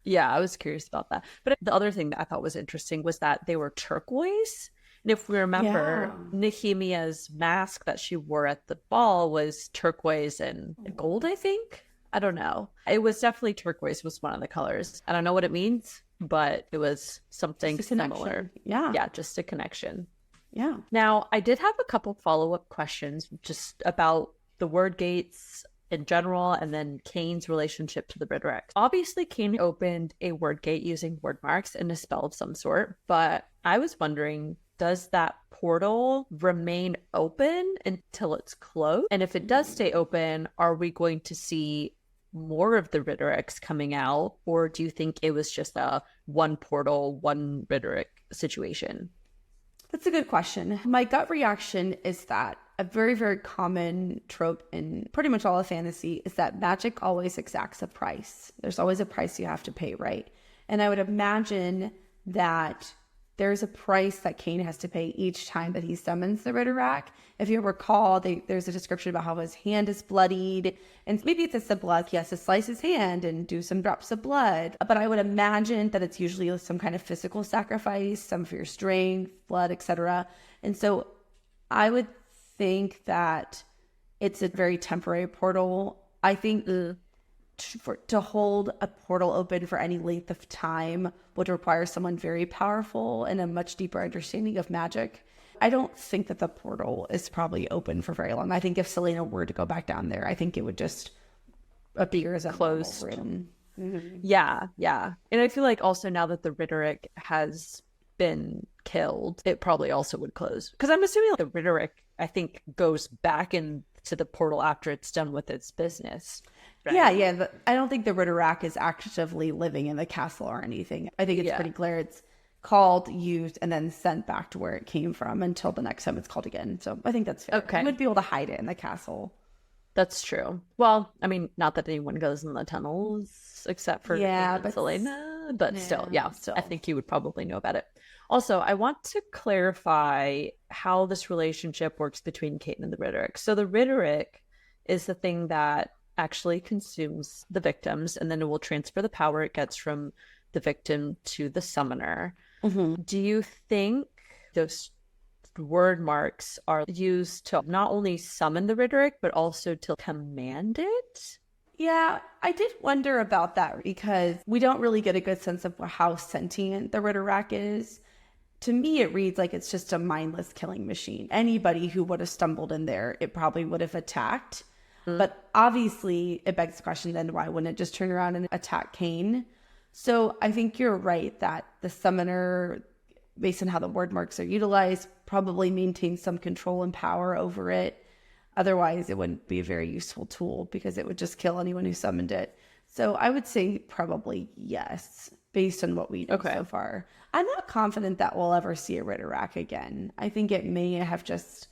Yeah, I was curious about that. But the other thing that I thought was interesting was that they were turquoise. And if we remember, Nehemia's mask that she wore at the ball was turquoise and gold, I think. I don't know. It was definitely turquoise was one of the colors. I don't know what it means, but it was something similar. Yeah. Yeah, just a connection. Yeah. Now, I did have a couple follow-up questions just about the word gates in general and then Cain's relationship to the Ridderak. Obviously, Cain opened a word gate using word marks and a spell of some sort, but I was wondering, does that portal remain open until it's closed? And if it does stay open, are we going to see more of the Ridderaks coming out? Or do you think it was just a one portal, one Ridderak situation? That's a good question. My gut reaction is that a very, very common trope in pretty much all of fantasy is that magic always exacts a price. There's always a price you have to pay, right? And I would imagine that there's a price that Cain has to pay each time that he summons the Ridderak. If you recall, there's a description about how his hand is bloodied. And maybe it's as simple as he has to slice his hand and do some drops of blood. But I would imagine that it's usually some kind of physical sacrifice, some for your strength, blood, etc. And so I would think that it's a very temporary portal. I think to hold a portal open for any length of time would require someone very powerful and a much deeper understanding of magic. I don't think that the portal is probably open for very long. I think if Celaena were to go back down there, I think it would just appear as a closed room. Yeah. And I feel like also now that the Ridderak has been killed, it probably also would close. Because I'm assuming the Ridderak, I think, goes back into the portal after it's done with its business. Right? Yeah. I don't think the Ridderak is actively living in the castle or anything. I think it's pretty clear it's called, used, and then sent back to where it came from until the next time it's called again. So I think that's fair. Okay. You would be able to hide it in the castle. That's true. Well, I mean, not that anyone goes in the tunnels except for Celaena, but still, I think you would probably know about it. Also, I want to clarify how this relationship works between Kate and the Ridderak. So the Ridderak is the thing that actually consumes the victims, and then it will transfer the power it gets from the victim to the summoner. Mm-hmm. Do you think those word marks are used to not only summon the Ridderak, but also to command it? Yeah, I did wonder about that because we don't really get a good sense of how sentient the Ridderak is. To me, it reads like it's just a mindless killing machine. Anybody who would have stumbled in there, it probably would have attacked. But obviously, it begs the question then, why wouldn't it just turn around and attack Cain? So I think you're right that the summoner, based on how the word marks are utilized, probably maintains some control and power over it. Otherwise, it wouldn't be a very useful tool because it would just kill anyone who summoned it. So I would say probably yes, based on what we know so far. I'm not confident that we'll ever see a Ridderak again. I think it may have just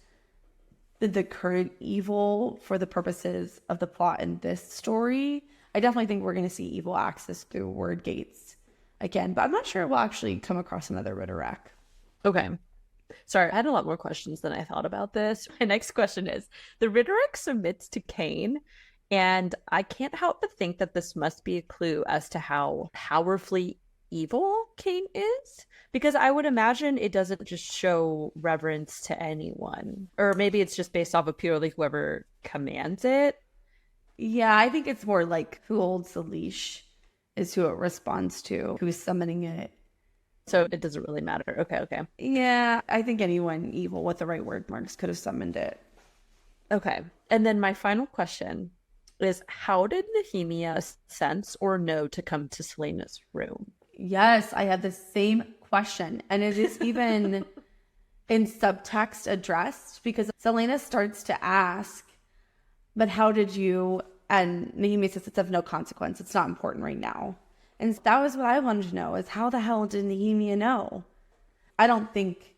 been the current evil for the purposes of the plot in this story. I definitely think we're going to see evil access through word gates again, but I'm not sure we'll actually come across another Ridderak. Okay. Sorry, I had a lot more questions than I thought about this. My next question is, the Ridderak submits to Cain, and I can't help but think that this must be a clue as to how powerfully evil Cain is, because I would imagine it doesn't just show reverence to anyone, or maybe it's just based off of purely whoever commands it. Yeah, I think it's more like who holds the leash is who it responds to, who's summoning it. So it doesn't really matter. Okay. Yeah, I think anyone evil with the right word marks could have summoned it. Okay. And then my final question is, how did Nehemia sense or know to come to Celaena's room? Yes, I had the same question. And it is even in subtext addressed because Celaena starts to ask, but how did you? And Nehemia says it's of no consequence. It's not important right now. And that was what I wanted to know, is how the hell did Nehemia know? I don't think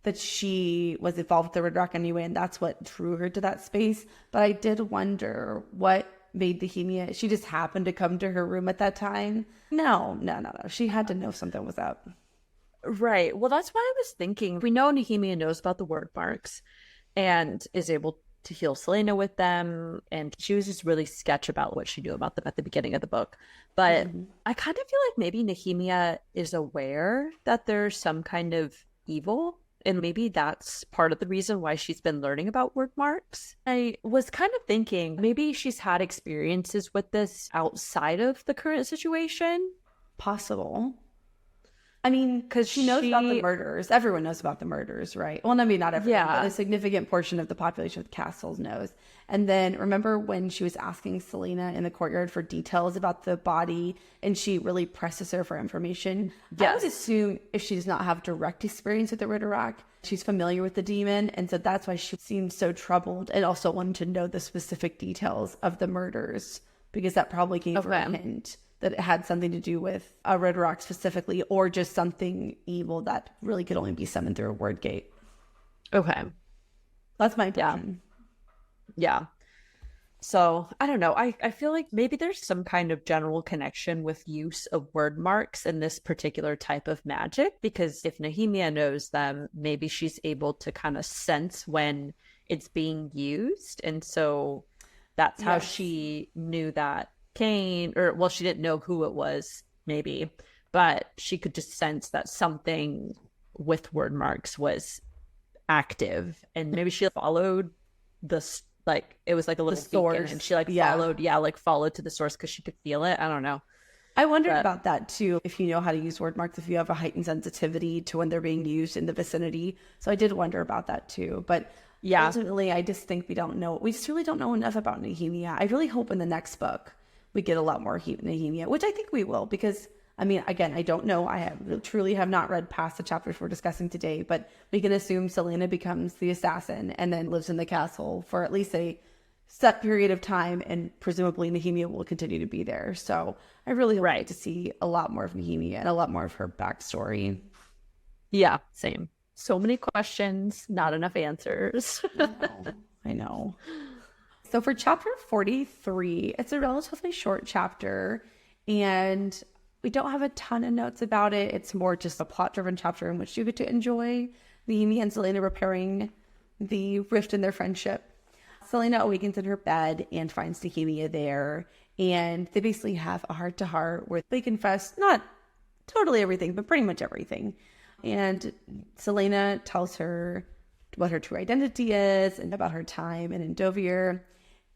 that she was involved with the Ridderak anyway, and that's what drew her to that space. But I did wonder what made Nehemia, she just happened to come to her room at that time. No. She had to know something was up. Right. Well, that's what I was thinking. We know Nehemia knows about the word marks and is able to heal Celaena with them, and she was just really sketch about what she knew about them at the beginning of the book. But I kind of feel like maybe Nehemia is aware that there's some kind of evil, and maybe that's part of the reason why she's been learning about word marks. I was kind of thinking maybe she's had experiences with this outside of the current situation. Possible. I mean, because she knows about the murders. Everyone knows about the murders, right? Well, I mean, not everyone, but a significant portion of the population of the castles knows. And then remember when she was asking Celaena in the courtyard for details about the body, and she really presses her for information? Yes. I would assume if she does not have direct experience with the Ridderak, she's familiar with the demon, and so that's why she seems so troubled and also wanted to know the specific details of the murders, because that probably gave her a hint that it had something to do with a Ridderak specifically, or just something evil that really could only be summoned through a word gate. Okay. That's my opinion. Yeah. So, I don't know. I feel like maybe there's some kind of general connection with use of word marks in this particular type of magic, because if Nehemia knows them, maybe she's able to kind of sense when it's being used. And so that's how she knew that Cain, or well, she didn't know who it was, maybe, but she could just sense that something with word marks was active, and maybe she followed this, like it was like a little source, and she followed to the source because she could feel it. I don't know. I wondered about that too, if you know how to use word marks, if you have a heightened sensitivity to when they're being used in the vicinity. So I did wonder about that too, but ultimately I just think we just really don't know enough about Nehemia. I really hope in the next book we get a lot more Nehemia, which I think we will, because, I mean, again, I don't know. I truly have not read past the chapters we're discussing today, but we can assume Celaena becomes the assassin and then lives in the castle for at least a set period of time, and presumably Nehemia will continue to be there. So I really hope to see a lot more of Nehemia and a lot more of her backstory. Yeah, same. So many questions, not enough answers. I know. So for chapter 43, it's a relatively short chapter, and we don't have a ton of notes about it. It's more just a plot-driven chapter in which you get to enjoy Nehemia and Celaena repairing the rift in their friendship. Celaena awakens in her bed and finds Nehemia there, and they basically have a heart-to-heart where they confess not totally everything, but pretty much everything. And Celaena tells her what her true identity is and about her time in Endovir.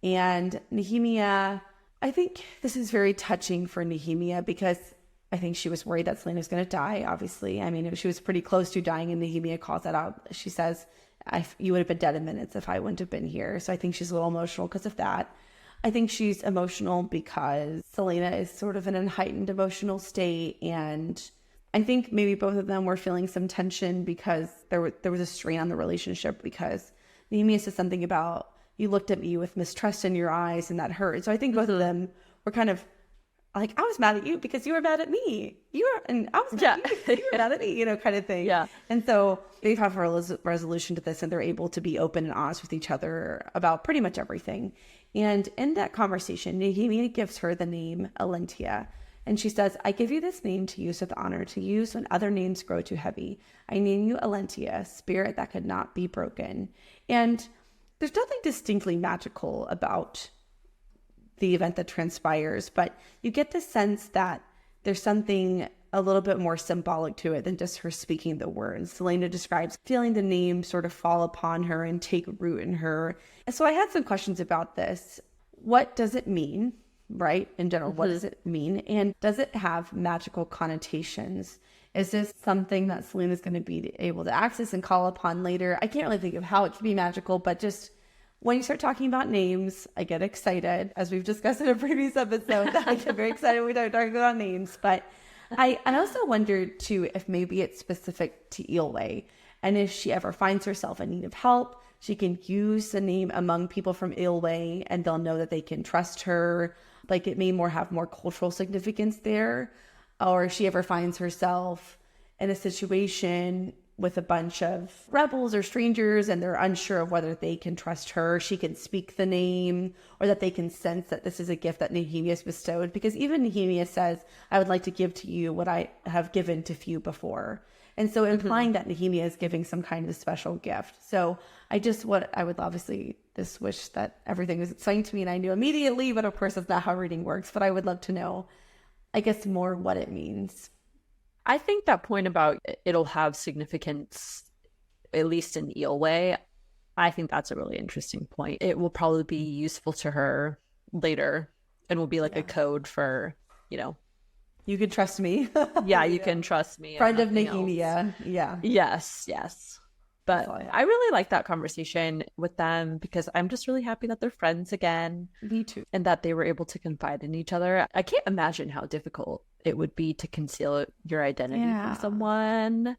And Nehemia, I think this is very touching for Nehemia because I think she was worried that Celaena's going to die, obviously. I mean, she was pretty close to dying, and Nehemia calls that out. She says, you would have been dead in minutes if I wouldn't have been here. So I think she's a little emotional because of that. I think she's emotional because Celaena is sort of in a heightened emotional state, and I think maybe both of them were feeling some tension because there was a strain on the relationship because Nehemia says something about, you looked at me with mistrust in your eyes and that hurt. So I think both of them were kind of like, I was mad at you because you were mad at me. And I was mad at you because you were mad at me, kind of thing. Yeah. And so they have a resolution to this, and they're able to be open and honest with each other about pretty much everything. And in that conversation, Nehemia gives her the name Alentia. And she says, I give you this name to use with honor, to use when other names grow too heavy. I name you Alentia, spirit that could not be broken. And there's nothing distinctly magical about the event that transpires, but you get the sense that there's something a little bit more symbolic to it than just her speaking the words. Celaena describes feeling the name sort of fall upon her and take root in her. And so I had some questions about this. What does it mean, right? In general, what does it mean? And does it have magical connotations? Is this something that Celaena is going to be able to access and call upon later? I can't really think of how it could be magical, but just when you start talking about names, I get excited, as we've discussed in a previous episode. I get very excited when we start talking about names. But I also wondered, too, if maybe it's specific to Eelway. And if she ever finds herself in need of help, she can use the name among people from Eelway, and they'll know that they can trust her. Like, it may have more cultural significance there. Or if she ever finds herself in a situation with a bunch of rebels or strangers and they're unsure of whether they can trust her, she can speak the name, or that they can sense that this is a gift that Nehemia has bestowed. Because even Nehemia says, I would like to give to you what I have given to few before. And so implying that Nehemia is giving some kind of special gift. So I would obviously just wish that everything was explained to me and I knew immediately, but of course that's not how reading works. But I would love to know, I guess, more what it means. I think that point about it'll have significance, at least in Eelway, I think that's a really interesting point. It will probably be useful to her later and will be like a code for, you can trust me. You can trust me. Friend of Nehemia. Yeah. Yes. But I really like that conversation with them because I'm just really happy that they're friends again. Me too. And that they were able to confide in each other. I can't imagine how difficult it would be to conceal your identity from someone,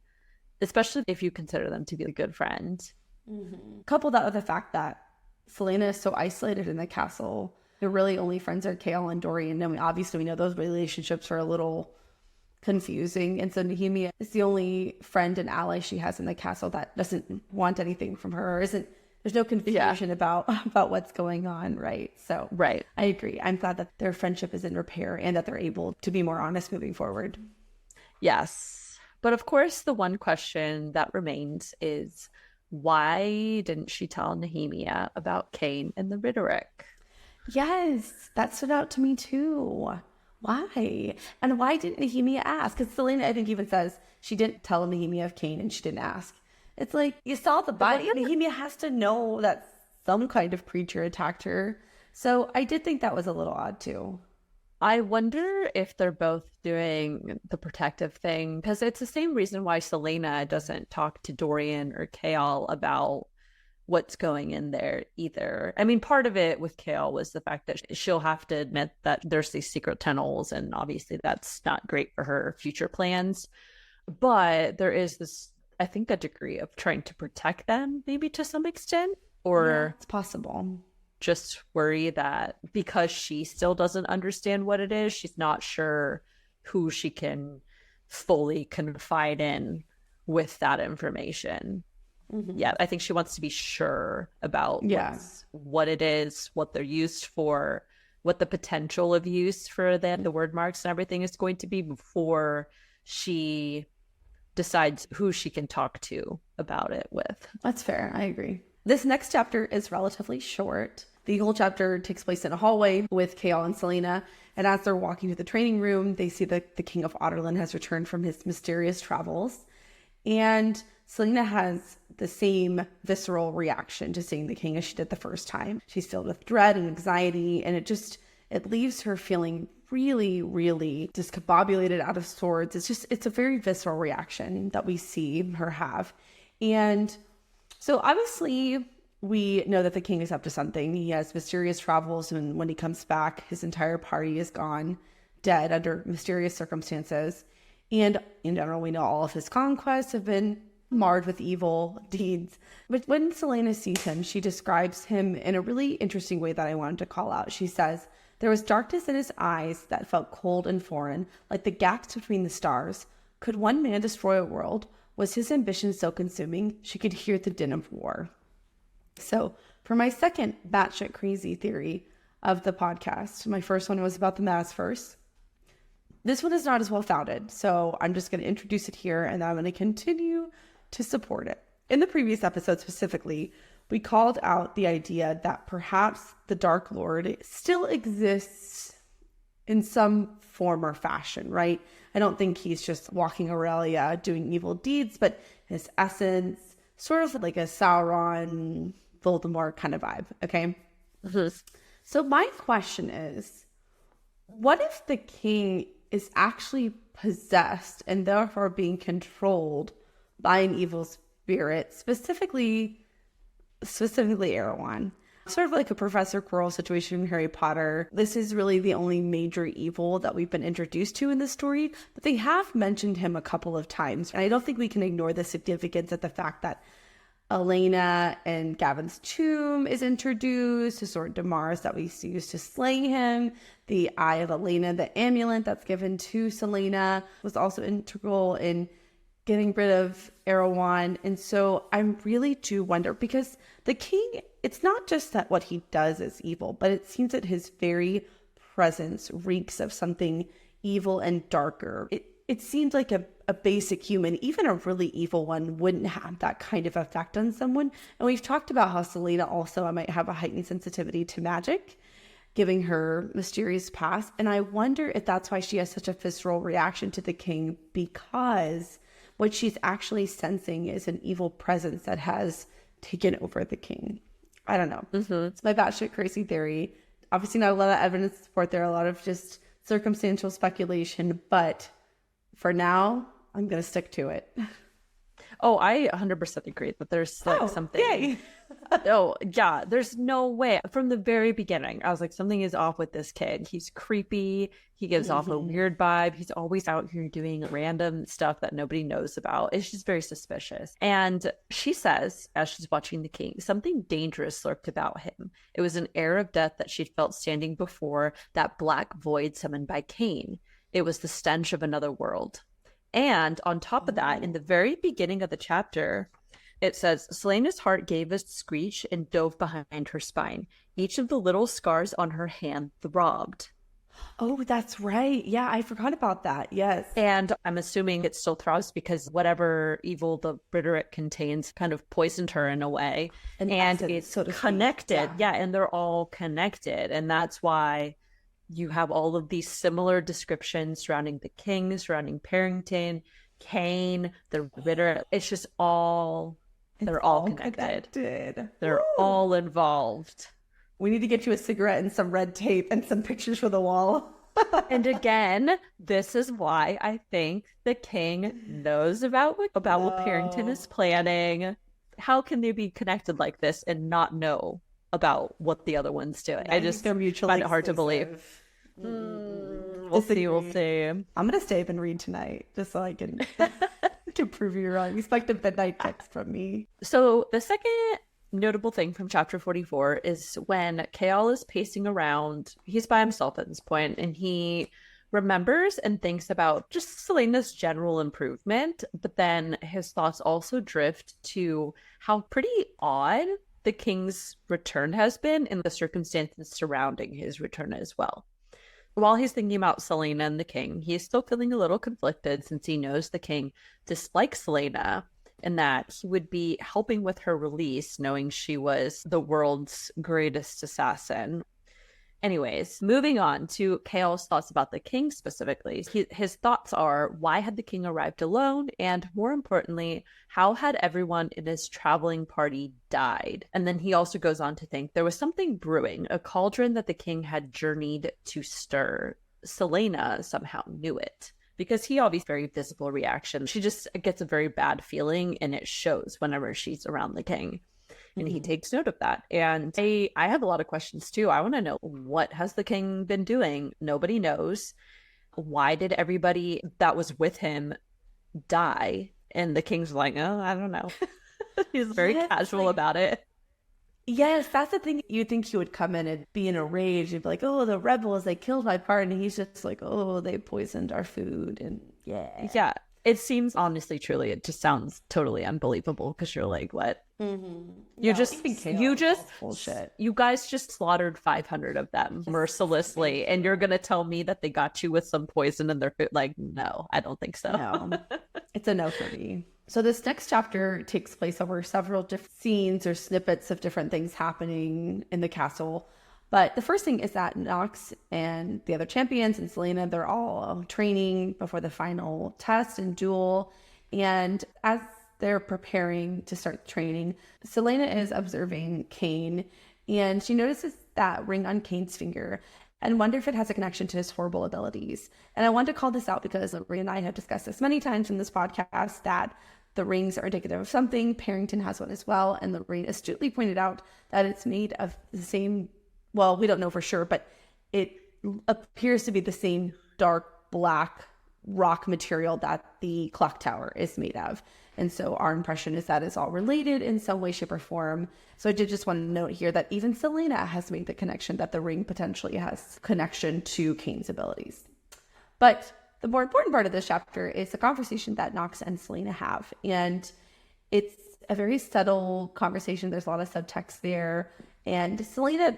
especially if you consider them to be a good friend. Mm-hmm. Couple that with the fact that Celaena is so isolated in the castle. The really only friends are Kaltain and Dorian. And obviously we know those relationships are a little confusing. And so Nehemia is the only friend and ally she has in the castle that doesn't want anything from her, or there's no confusion about what's going on, right? So right. I agree. I'm glad that their friendship is in repair and that they're able to be more honest moving forward. Yes. But of course, the one question that remains is, why didn't she tell Nehemia about Cain and the Ridderak? Yes, that stood out to me too. Why? And why didn't Nehemia ask? Because Celaena, I think, even says she didn't tell Nehemia of Cain and she didn't ask. It's like, you saw the body. Nehemia has to know that some kind of creature attacked her. So I did think that was a little odd too. I wonder if they're both doing the protective thing, because it's the same reason why Celaena doesn't talk to Dorian or Chaol about what's going in there either. I mean, part of it with Chaol was the fact that she'll have to admit that there's these secret tunnels, and obviously that's not great for her future plans. But there is this, I think, a degree of trying to protect them, maybe to some extent, or it's possible. Just worry that because she still doesn't understand what it is, she's not sure who she can fully confide in with that information. Yeah, I think she wants to be sure about what it is, what they're used for, what the potential of use for the word marks and everything is going to be before she decides who she can talk to about it with. That's fair. I agree. This next chapter is relatively short. The whole chapter takes place in a hallway with Chaol and Celaena. And as they're walking to the training room, they see that the king of Otterland has returned from his mysterious travels. And Celaena has the same visceral reaction to seeing the king as she did the first time. She's filled with dread and anxiety, and it leaves her feeling really, really discombobulated, out of sorts. It's a very visceral reaction that we see her have. And so obviously we know that the king is up to something. He has mysterious travels, and when he comes back, his entire party is gone, dead under mysterious circumstances. And in general, we know all of his conquests have been marred with evil deeds. But when Celaena sees him, she describes him in a really interesting way that I wanted to call out. She says, "There was darkness in his eyes that felt cold and foreign, like the gaps between the stars. Could one man destroy a world? Was his ambition so consuming she could hear the din of war?" So for my second batshit crazy theory of the podcast, my first one was about the Mass verse. This one is not as well founded, so I'm just going to introduce it here, and I'm going to continue to support it. In the previous episode specifically, we called out the idea that perhaps the Dark Lord still exists in some form or fashion, right? I don't think he's just walking Aurelia doing evil deeds, but his essence, sort of like a Sauron, Voldemort kind of vibe, okay? So my question is, what if the king is actually possessed and therefore being controlled by an evil spirit, specifically Erewhon? Sort of like a Professor Quirrell situation in Harry Potter. This is really the only major evil that we've been introduced to in this story, but they have mentioned him a couple of times. And I don't think we can ignore the significance of the fact that Elena and Gavin's tomb is introduced, the sword of Mars that we use to slay him, the Eye of Elena, the amulet that's given to Celaena, was also integral in getting rid of Erewhon. And so I really do wonder, because the king, it's not just that what he does is evil, but it seems that his very presence reeks of something evil and darker. It seems like a basic human, even a really evil one, wouldn't have that kind of effect on someone. And we've talked about how Celaena also might have a heightened sensitivity to magic, giving her mysterious past. And I wonder if that's why she has such a visceral reaction to the king, because what she's actually sensing is an evil presence that has taken over the king. I don't know. It's my batshit crazy theory. Obviously not a lot of evidence to support there, a lot of just circumstantial speculation, but for now, I'm going to stick to it. Oh, I 100% agree that there's like something. Yay. Oh, yeah, there's no way. From the very beginning, I was like, something is off with this kid. He's creepy. He gives off a weird vibe. He's always out here doing random stuff that nobody knows about. It's just very suspicious. And she says, as she's watching the king, something dangerous lurked about him. It was an air of death that she'd felt standing before that black void summoned by Cain. It was the stench of another world. And on top of that, in the very beginning of the chapter, it says, Celaena's heart gave a screech and dove behind her spine. Each of the little scars on her hand throbbed. Oh, that's right. Yeah, I forgot about that. Yes. And I'm assuming it still throbs because whatever evil the Ridderak contains kind of poisoned her in a way. And it's so connected. Yeah, and they're all connected. And that's why you have all of these similar descriptions surrounding the king, surrounding Perrington, Cain, the Ridderak. It's just all, they're all connected. They're all involved. We need to get you a cigarette and some red tape and some pictures for the wall. And again, this is why I think the king knows about what Perrington is planning. How can they be connected like this and not know about what the other one's doing? I just find it hard to believe. We'll see. I'm gonna stay up and read tonight just so I can to prove you wrong. Expect a midnight text from me. So the second notable thing from chapter 44 is when Chaol is pacing around. He's by himself at this point, and he remembers and thinks about just Celaena's general improvement, but then his thoughts also drift to how pretty odd the king's return has been and the circumstances surrounding his return as well. While he's thinking about Celaena and the king, he is still feeling a little conflicted since he knows the king dislikes Celaena and that he would be helping with her release, knowing she was the world's greatest assassin. Anyways, moving on to Chaol's thoughts about the king specifically. His thoughts are, why had the king arrived alone? And more importantly, how had everyone in his traveling party died? And then he also goes on to think there was something brewing, a cauldron that the king had journeyed to stir. Celaena somehow knew it, because he obviously very visible reaction. She just gets a very bad feeling, and it shows whenever she's around the king. And he takes note of that. And I have a lot of questions too. I want to know, what has the king been doing? Nobody knows. Why did everybody that was with him die? And the king's like, oh, I don't know. He's very casual about it. Yes, that's the thing. You'd think he would come in and be in a rage and be like, oh, the rebels, they killed my party. And he's just like, oh, they poisoned our food. And yeah. Yeah. It seems, honestly, truly, it just sounds totally unbelievable, because you're like, what? You bullshit. You guys just slaughtered 500 of them mercilessly, and you're gonna tell me that they got you with some poison in their food? Like, no, I don't think so. No, it's a no for me. So this next chapter takes place over several different scenes or snippets of different things happening in the castle. But the first thing is that Nox and the other champions and Celaena, they're all training before the final test and duel. And as they're preparing to start training, Celaena is observing Cain, and she notices that ring on Cain's finger and wonder if it has a connection to his horrible abilities. And I want to call this out because Maria and I have discussed this many times in this podcast, that the rings are indicative of something. Perrington has one as well. And Lorraine astutely pointed out that it's made of the same, well, we don't know for sure, but it appears to be the same dark black rock material that the clock tower is made of. And so our impression is that it's all related in some way, shape, or form. So I did just want to note here that even Celaena has made the connection that the ring potentially has connection to Cain's abilities. But the more important part of this chapter is the conversation that Nox and Celaena have. And it's a very subtle conversation. There's a lot of subtext there. And Celaena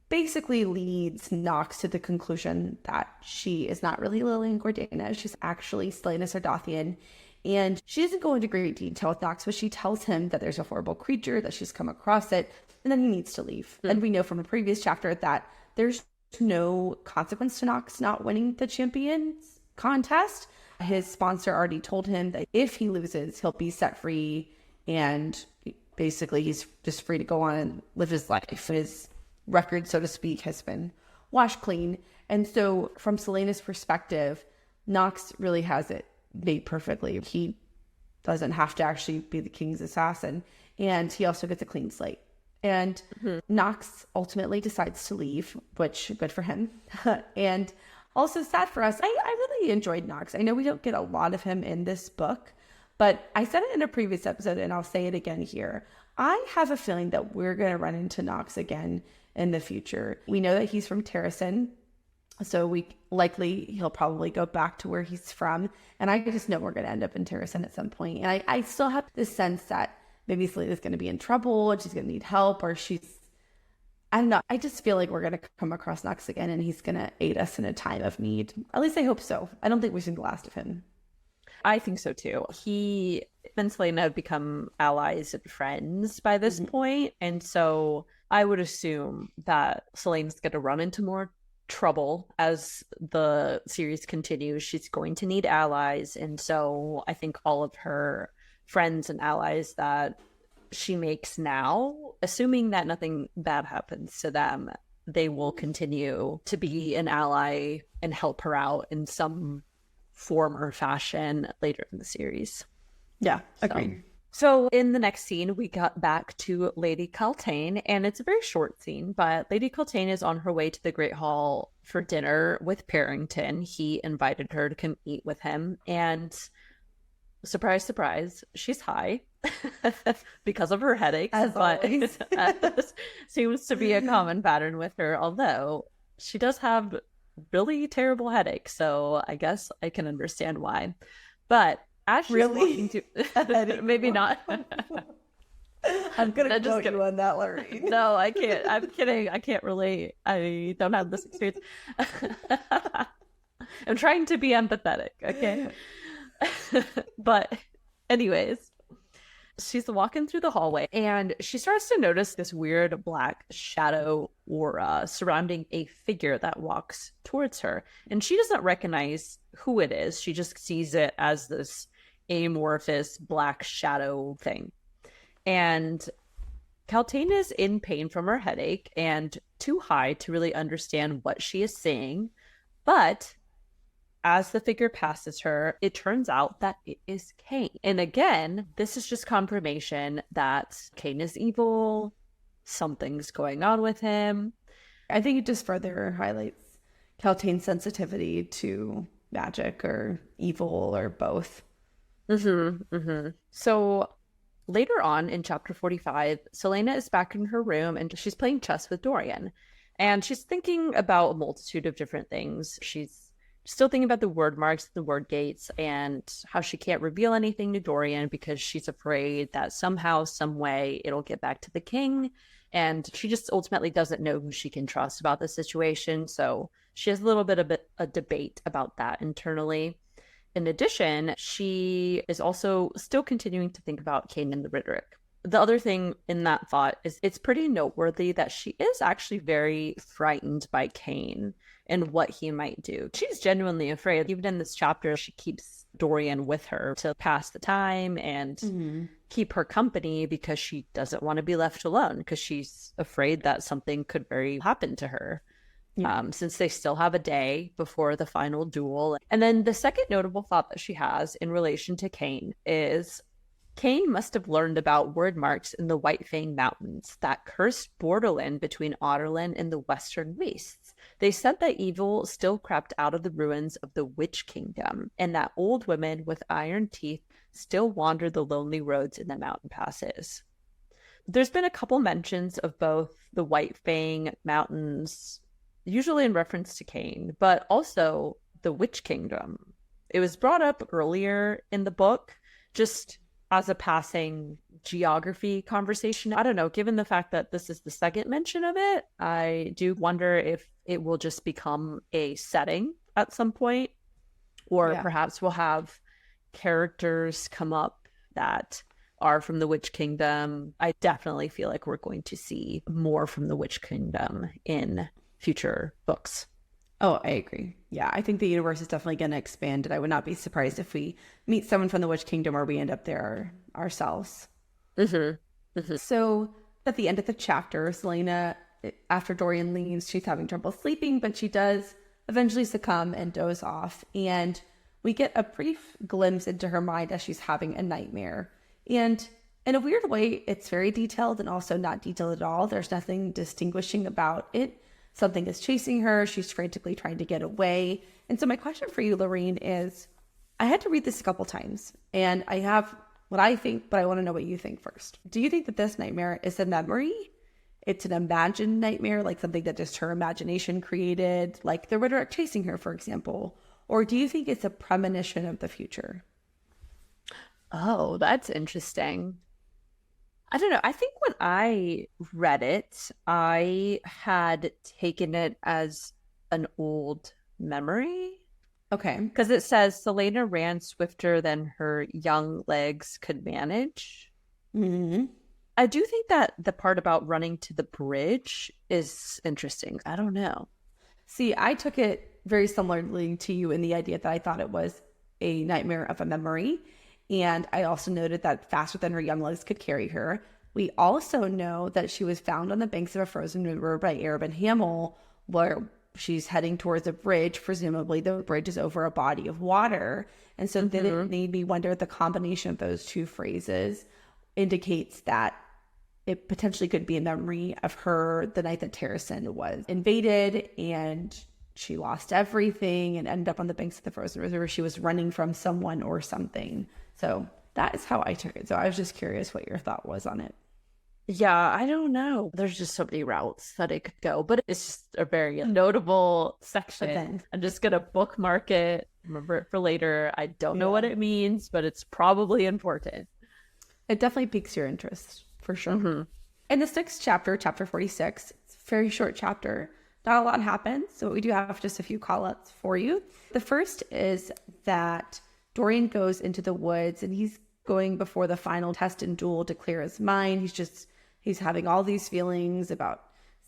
basically leads Nox to the conclusion that she is not really Lillian Gordana. She's actually Celaena Sardathian. And she doesn't go into great detail with Nox, but she tells him that there's a horrible creature, that she's come across it, and then he needs to leave. And we know from a previous chapter that there's no consequence to Nox not winning the champions contest. His sponsor already told him that if he loses, he'll be set free, and basically he's just free to go on and live his life. His record, so to speak, has been washed clean. And so from Celaena's perspective, Nox really has it made perfectly. He doesn't have to actually be the king's assassin, and he also gets a clean slate. And Nox ultimately decides to leave, which good for him. And also sad for us. I really enjoyed Nox. I know we don't get a lot of him in this book, but I said it in a previous episode and I'll say it again here. I have a feeling that we're going to run into Nox again in the future. We know that he's from Terrasen, so he'll probably go back to where he's from. And I just know we're going to end up in Terrasen at some point. And I still have this sense that maybe Celaena's going to be in trouble and she's going to need help, or I don't know. I just feel like we're going to come across Nox again and he's going to aid us in a time of need. At least I hope so. I don't think we've seen the last of him. I think so too. He and Celaena have become allies and friends by this point. And so I would assume that Celaena's going to run into more trouble as the series continues. She's going to need allies. And so I think all of her friends and allies that she makes now, assuming that nothing bad happens to them, they will continue to be an ally and help her out in some form or fashion later in the series. Yeah, agreed. So in the next scene, we got back to Lady Kaltain, and it's a very short scene, but Lady Kaltain is on her way to the Great Hall for dinner with Perrington. He invited her to come eat with him, and surprise, surprise, she's high because of her headaches. As always. But seems to be a common pattern with her, although she does have really terrible headache, so I guess I can understand why. But as she's walking to maybe not. I'm gonna quote you on that, Lorraine. No, I can't. I'm kidding. I can't relate. I don't have this experience. I'm trying to be empathetic, okay? But anyways, she's walking through the hallway and she starts to notice this weird black shadow aura surrounding a figure that walks towards her. And she doesn't recognize who it is. She just sees it as this amorphous black shadow thing. And Kaltain is in pain from her headache and too high to really understand what she is seeing. But as the figure passes her, it turns out that it is Cain. And again, this is just confirmation that Cain is evil. Something's going on with him. I think it just further highlights Kaltain's sensitivity to magic or evil or both. So later on in chapter 45, Celaena is back in her room and she's playing chess with Dorian. And she's thinking about a multitude of different things. She's still thinking about the word marks, the word gates, and how she can't reveal anything to Dorian because she's afraid that somehow, some way, it'll get back to the king. And she just ultimately doesn't know who she can trust about the situation. So she has a little bit of a debate about that internally. In addition, she is also still continuing to think about Cain and the Ridderak. The other thing in that thought is it's pretty noteworthy that she is actually very frightened by Cain and what he might do. She's genuinely afraid. Even in this chapter, she keeps Dorian with her to pass the time and keep her company because she doesn't want to be left alone because she's afraid that something could very happen to her. Since they still have a day before the final duel. And then the second notable thought that she has in relation to Cain is Cain must have learned about word marks in the White Fang Mountains that cursed borderland between Otterland and the Western Wastes. They said that evil still crept out of the ruins of the Witch Kingdom, and that old women with iron teeth still wandered the lonely roads in the mountain passes. There's been a couple mentions of both the White Fang Mountains, usually in reference to Cain, but also the Witch Kingdom. It was brought up earlier in the book, just as a passing geography conversation. I don't know, given the fact that this is the second mention of it, I do wonder if it will just become a setting at some point, or perhaps we'll have characters come up that are from the Witch Kingdom. I definitely feel like we're going to see more from the Witch Kingdom in future books. Oh, I agree. Yeah, I think the universe is definitely going to expand, and I would not be surprised if we meet someone from the Witch Kingdom or we end up there ourselves. So at the end of the chapter, Celaena, after Dorian leaves, she's having trouble sleeping, but she does eventually succumb and doze off. And we get a brief glimpse into her mind as she's having a nightmare. And in a weird way, it's very detailed and also not detailed at all. There's nothing distinguishing about it. Something is chasing her. She's frantically trying to get away. And so my question for you, Lorraine, is I had to read this a couple times, and I have what I think, but I want to know what you think first. Do you think that this nightmare is a memory? It's an imagined nightmare, like something that just her imagination created, like the Ridderak chasing her, for example? Or do you think it's a premonition of the future? Oh, that's interesting. I don't know. I think when I read it, I had taken it as an old memory. Okay. Because it says Celaena ran swifter than her young legs could manage. I do think that the part about running to the bridge is interesting. I don't know. See, I took it very similarly to you in the idea that I thought it was a nightmare of a memory. And I also noted that faster than her young legs could carry her. We also know that she was found on the banks of a frozen river by Arab and Hamel, where she's heading towards a bridge. Presumably the bridge is over a body of water. And so then it made me wonder if the combination of those two phrases indicates that it potentially could be a memory of her the night that Terrasen was invaded and she lost everything and ended up on the banks of the frozen river. She was running from someone or something. So that is how I took it. So I was just curious what your thought was on it. Yeah, I don't know. There's just so many routes that it could go, but it's just a very notable section. Event. I'm just gonna bookmark it, remember it for later. I don't know what Yeah. it means, but it's probably important. It definitely piques your interest, for sure. Mm-hmm. In this next chapter, chapter 46, it's a very short chapter. Not a lot happens, so we do have just a few call-outs for you. The first is that Dorian goes into the woods and he's going before the final test and duel to clear his mind. He's having all these feelings about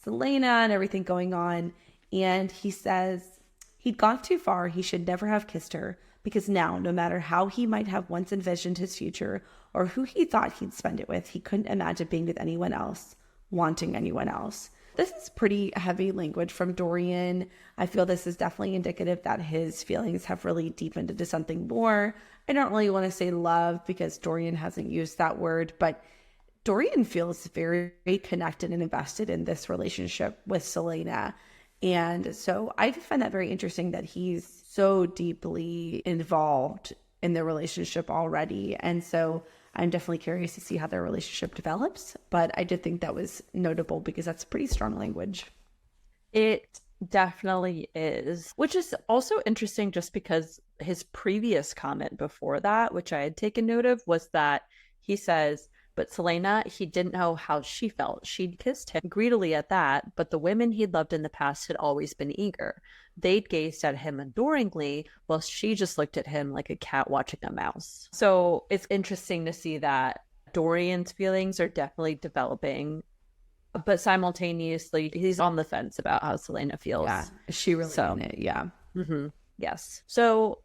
Celaena and everything going on. And he says he'd gone too far. He should never have kissed her because now, no matter how he might have once envisioned his future or who he thought he'd spend it with, he couldn't imagine being with anyone else, wanting anyone else. This is pretty heavy language from Dorian. I feel this is definitely indicative that his feelings have really deepened into something more. I don't really want to say love because Dorian hasn't used that word, but Dorian feels very connected and invested in this relationship with Celaena. And so I find that very interesting that he's so deeply involved in the relationship already. And so I'm definitely curious to see how their relationship develops. But I did think that was notable because that's pretty strong language. It definitely is, which is also interesting just because his previous comment before that, which I had taken note of, was that he says, but Celaena, he didn't know how she felt. She'd kissed him greedily at that, but the women he'd loved in the past had always been eager. They'd gazed at him adoringly, while she just looked at him like a cat watching a mouse. So it's interesting to see that Dorian's feelings are definitely developing, but simultaneously he's on the fence about how Celaena feels. Yeah, is she really in it? Yeah. Mm-hmm. Yes. So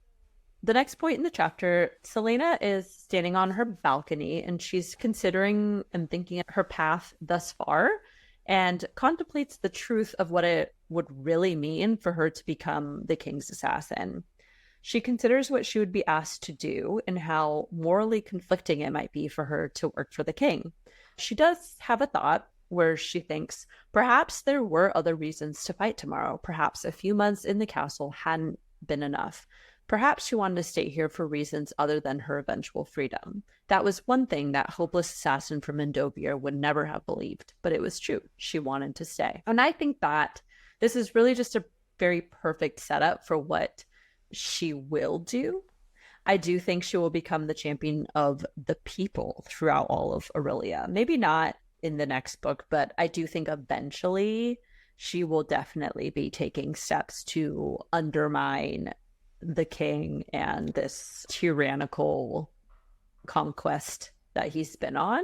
the next point in the chapter, Celaena is standing on her balcony and she's considering and thinking of her path thus far and contemplates the truth of what it would really mean for her to become the king's assassin. She considers what she would be asked to do and how morally conflicting it might be for her to work for the king. She does have a thought where she thinks perhaps there were other reasons to fight tomorrow. Perhaps a few months in the castle hadn't been enough. Perhaps she wanted to stay here for reasons other than her eventual freedom. That was one thing that hopeless assassin from Endovir would never have believed, but it was true. She wanted to stay. And I think that this is really just a very perfect setup for what she will do. I do think she will become the champion of the people throughout all of Aurelia. Maybe not in the next book, but I do think eventually she will definitely be taking steps to undermine the king and this tyrannical conquest that he's been on.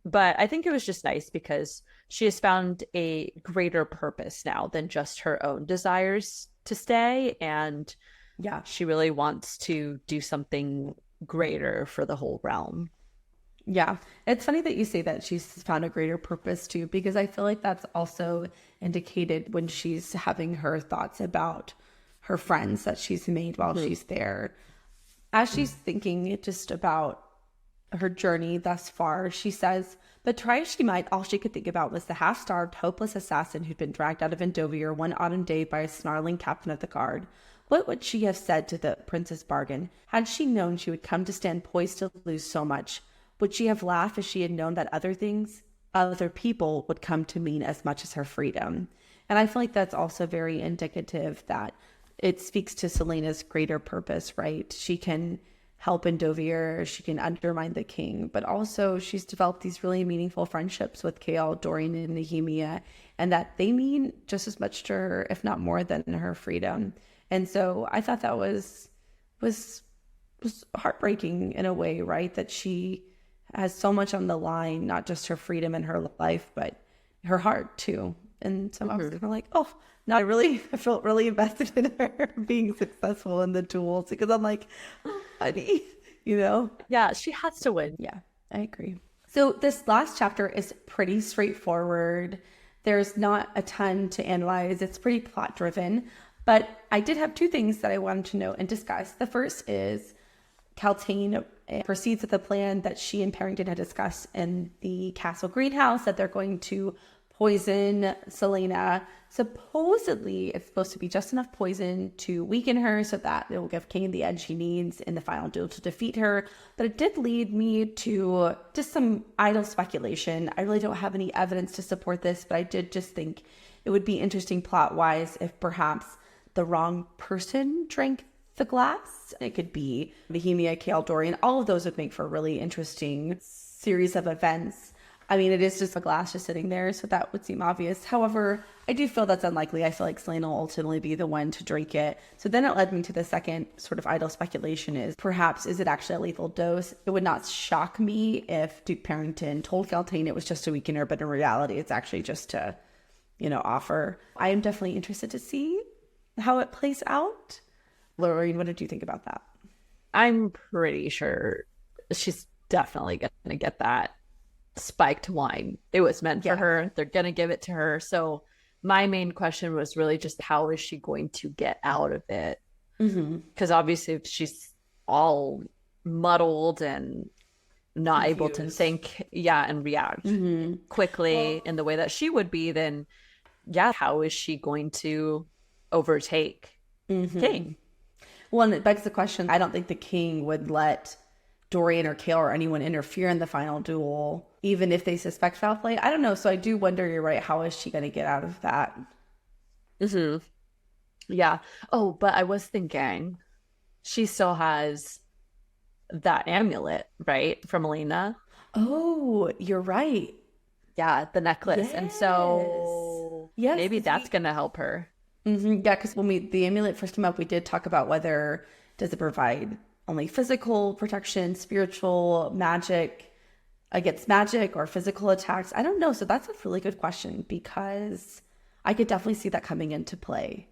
But I think it was just nice because she has found a greater purpose now than just her own desires to stay. And Yeah. she really wants to do something greater for the whole realm. Yeah. It's funny that you say that she's found a greater purpose too, because I feel like that's also indicated when she's having her thoughts about her friends that she's made while she's there. As she's thinking just about her journey thus far, she says, but try as she might, all she could think about was the half-starved, hopeless assassin who'd been dragged out of Endovir one autumn day by a snarling captain of the guard. What would she have said to the Princess Bargain had she known she would come to stand poised to lose so much? Would she have laughed if she had known that other things, other people, would come to mean as much as her freedom? And I feel like that's also very indicative that it speaks to Celaena's greater purpose, right? She can help Endovir, she can undermine the king, but also she's developed these really meaningful friendships with Chaol, Dorian, and Nehemia, and that they mean just as much to her, if not more, than her freedom. And so I thought that was heartbreaking in a way, right? That she has so much on the line, not just her freedom and her life, but her heart too. And so I was kind of like, oh, no, I felt really invested in her being successful in the duels because I'm like, oh, honey, you know? Yeah, she has to win. Yeah, I agree. So this last chapter is pretty straightforward. There's not a ton to analyze. It's pretty plot driven, but I did have two things that I wanted to note and discuss. The first is Kaltain proceeds with a plan that she and Perrington had discussed in the castle greenhouse, that they're going to poison Celaena. Supposedly, it's supposed to be just enough poison to weaken her so that it will give Cain the edge he needs in the final duel to defeat her. But it did lead me to just some idle speculation. I really don't have any evidence to support this, but I did just think it would be interesting plot-wise if perhaps the wrong person drank the glass. It could be Nehemia, Chaol, Dorian. All of those would make for a really interesting series of events. I mean, it is just a glass just sitting there, so that would seem obvious. However, I do feel that's unlikely. I feel like Celaena will ultimately be the one to drink it. So then it led me to the second sort of idle speculation is perhaps is it actually a lethal dose? It would not shock me if Duke Perrington told Kaltain it was just to weaken her, but in reality, it's actually just to, offer. I am definitely interested to see how it plays out. Lorraine, what did you think about that? I'm pretty sure she's definitely going to get that spiked wine. It was meant for her. They're going to give it to her. So my main question was really just how is she going to get out of it? Because obviously if she's all muddled and not able to think, and react quickly in the way that she would be, then how is she going to overtake King? Well, and it begs the question, I don't think the king would let Dorian or Chaol or anyone interfere in the final duel, even if they suspect foul play. I don't know. So I do wonder, you're right, how is she going to get out of that? Yeah. Oh, but I was thinking she still has that amulet, right? From Elena. Oh, you're right. Yeah, the necklace. And so maybe that's going to help her. Yeah, because when the amulet first came up, we did talk about whether does it provide only physical protection, spiritual, magic, against magic or physical attacks. I don't know. So that's a really good question because I could definitely see that coming into play.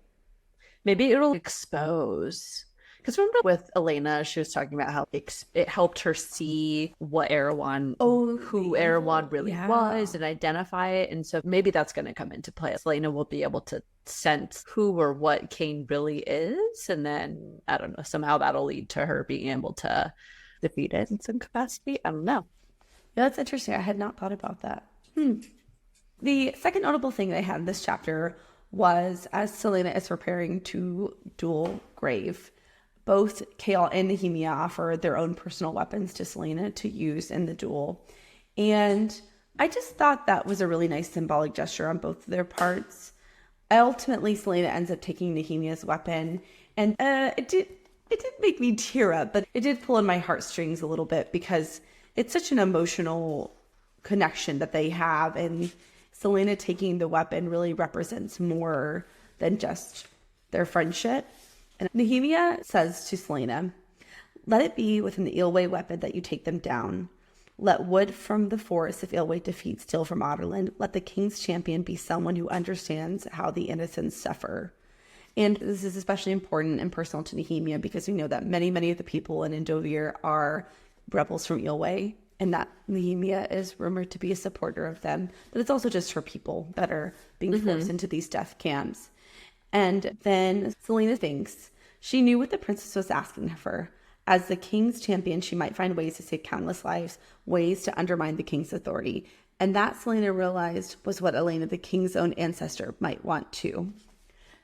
Maybe it'll expose. Because remember with Elena, she was talking about how it helped her see what Erewhon, who Erewhon really was and identify it. And so maybe that's going to come into play. Elena will be able to sense who or what Cain really is. And then, I don't know, somehow that'll lead to her being able to defeat it in some capacity. I don't know. Yeah, that's interesting. I had not thought about that. The second notable thing they had in this chapter was as Celaena is preparing to duel Grave, both Chaol and Nehemia offer their own personal weapons to Celaena to use in the duel. And I just thought that was a really nice symbolic gesture on both of their parts. Ultimately, Celaena ends up taking Nehemia's weapon, and it did make me tear up, but it did pull in my heartstrings a little bit because it's such an emotional connection that they have, and Celaena taking the weapon really represents more than just their friendship. And Nehemia says to Celaena, "Let it be within the Eelway weapon that you take them down. Let wood from the forest if Eelway defeats steel from Otterland. Let the king's champion be someone who understands how the innocents suffer." And this is especially important and personal to Nehemia because we know that many, many of the people in Indovir are rebels from Eelway, and that Nehemia is rumored to be a supporter of them. But it's also just for people that are being forced into these death camps. And then Celaena thinks she knew what the princess was asking of her. As the king's champion, she might find ways to save countless lives, ways to undermine the king's authority. And that Celaena realized was what Elena, the king's own ancestor, might want too.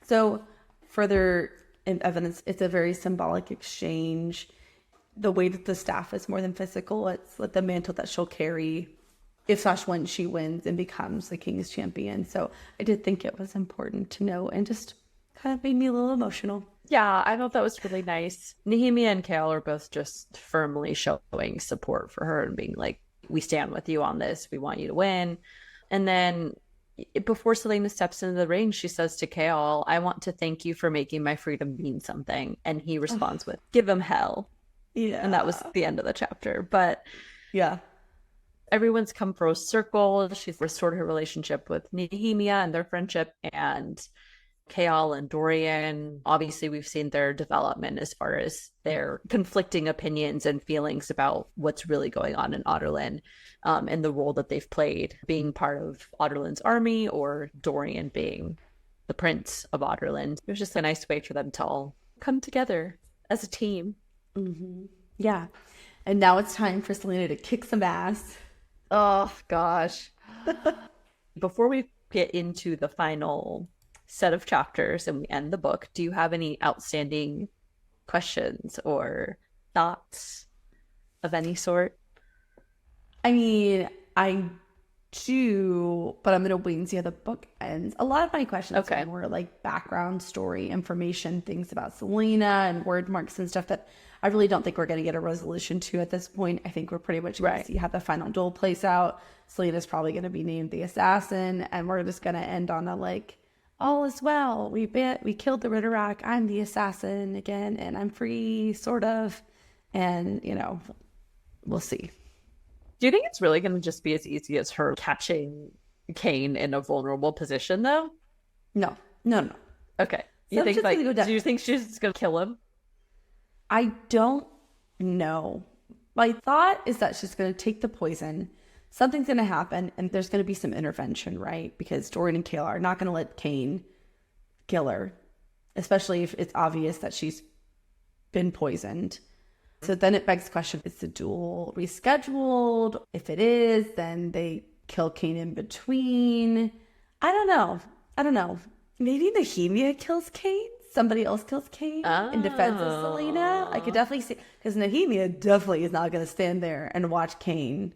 So further evidence, it's a very symbolic exchange. The weight of the staff is more than physical. It's like the mantle that she'll carry if when she wins and becomes the king's champion. So I did think it was important to know and just kind of made me a little emotional. Yeah, I thought that was really nice. Nehemia and Chaol are both just firmly showing support for her and being like, we stand with you on this. We want you to win. And then before Celaena steps into the ring, she says to Chaol, "I want to thank you for making my freedom mean something." And he responds with, "Give him hell." Yeah. And that was the end of the chapter. But yeah, everyone's come full circle. She's restored her relationship with Nehemia and their friendship, and Chaol and Dorian. Obviously, we've seen their development as far as their conflicting opinions and feelings about what's really going on in Otterland, and the role that they've played being part of Otterland's army or Dorian being the prince of Otterland. It was just a nice way for them to all come together as a team. Yeah. And now it's time for Celaena to kick some ass. Oh, gosh. Before we get into the final set of chapters and we end the book, do you have any outstanding questions or thoughts of any sort? I mean, I do, but I'm going to wait and see how the book ends. A lot of my questions were like background story information, things about Celaena and word marks and stuff that I really don't think we're going to get a resolution to at this point. I think we're pretty much going to see how the final duel plays out. Celaena's probably going to be named the assassin, and we're just going to end on a like, all is well. We killed the Ridderak. I'm the assassin again, and I'm free, sort of. And, you know, we'll see. Do you think it's really going to just be as easy as her catching Kane in a vulnerable position, though? No. Okay. Do you think she's going to kill him? I don't know. My thought is that she's going to take the poison. Something's going to happen, and there's going to be some intervention, right? Because Dorian and Kayla are not going to let Kane kill her, especially if it's obvious that she's been poisoned. So then it begs the question, is the duel rescheduled? If it is, then they kill Kane in between. I don't know. Maybe Nehemia kills Kane? Somebody else kills Kane in defense of Celaena? I could definitely see, because Nehemia definitely is not going to stand there and watch Kane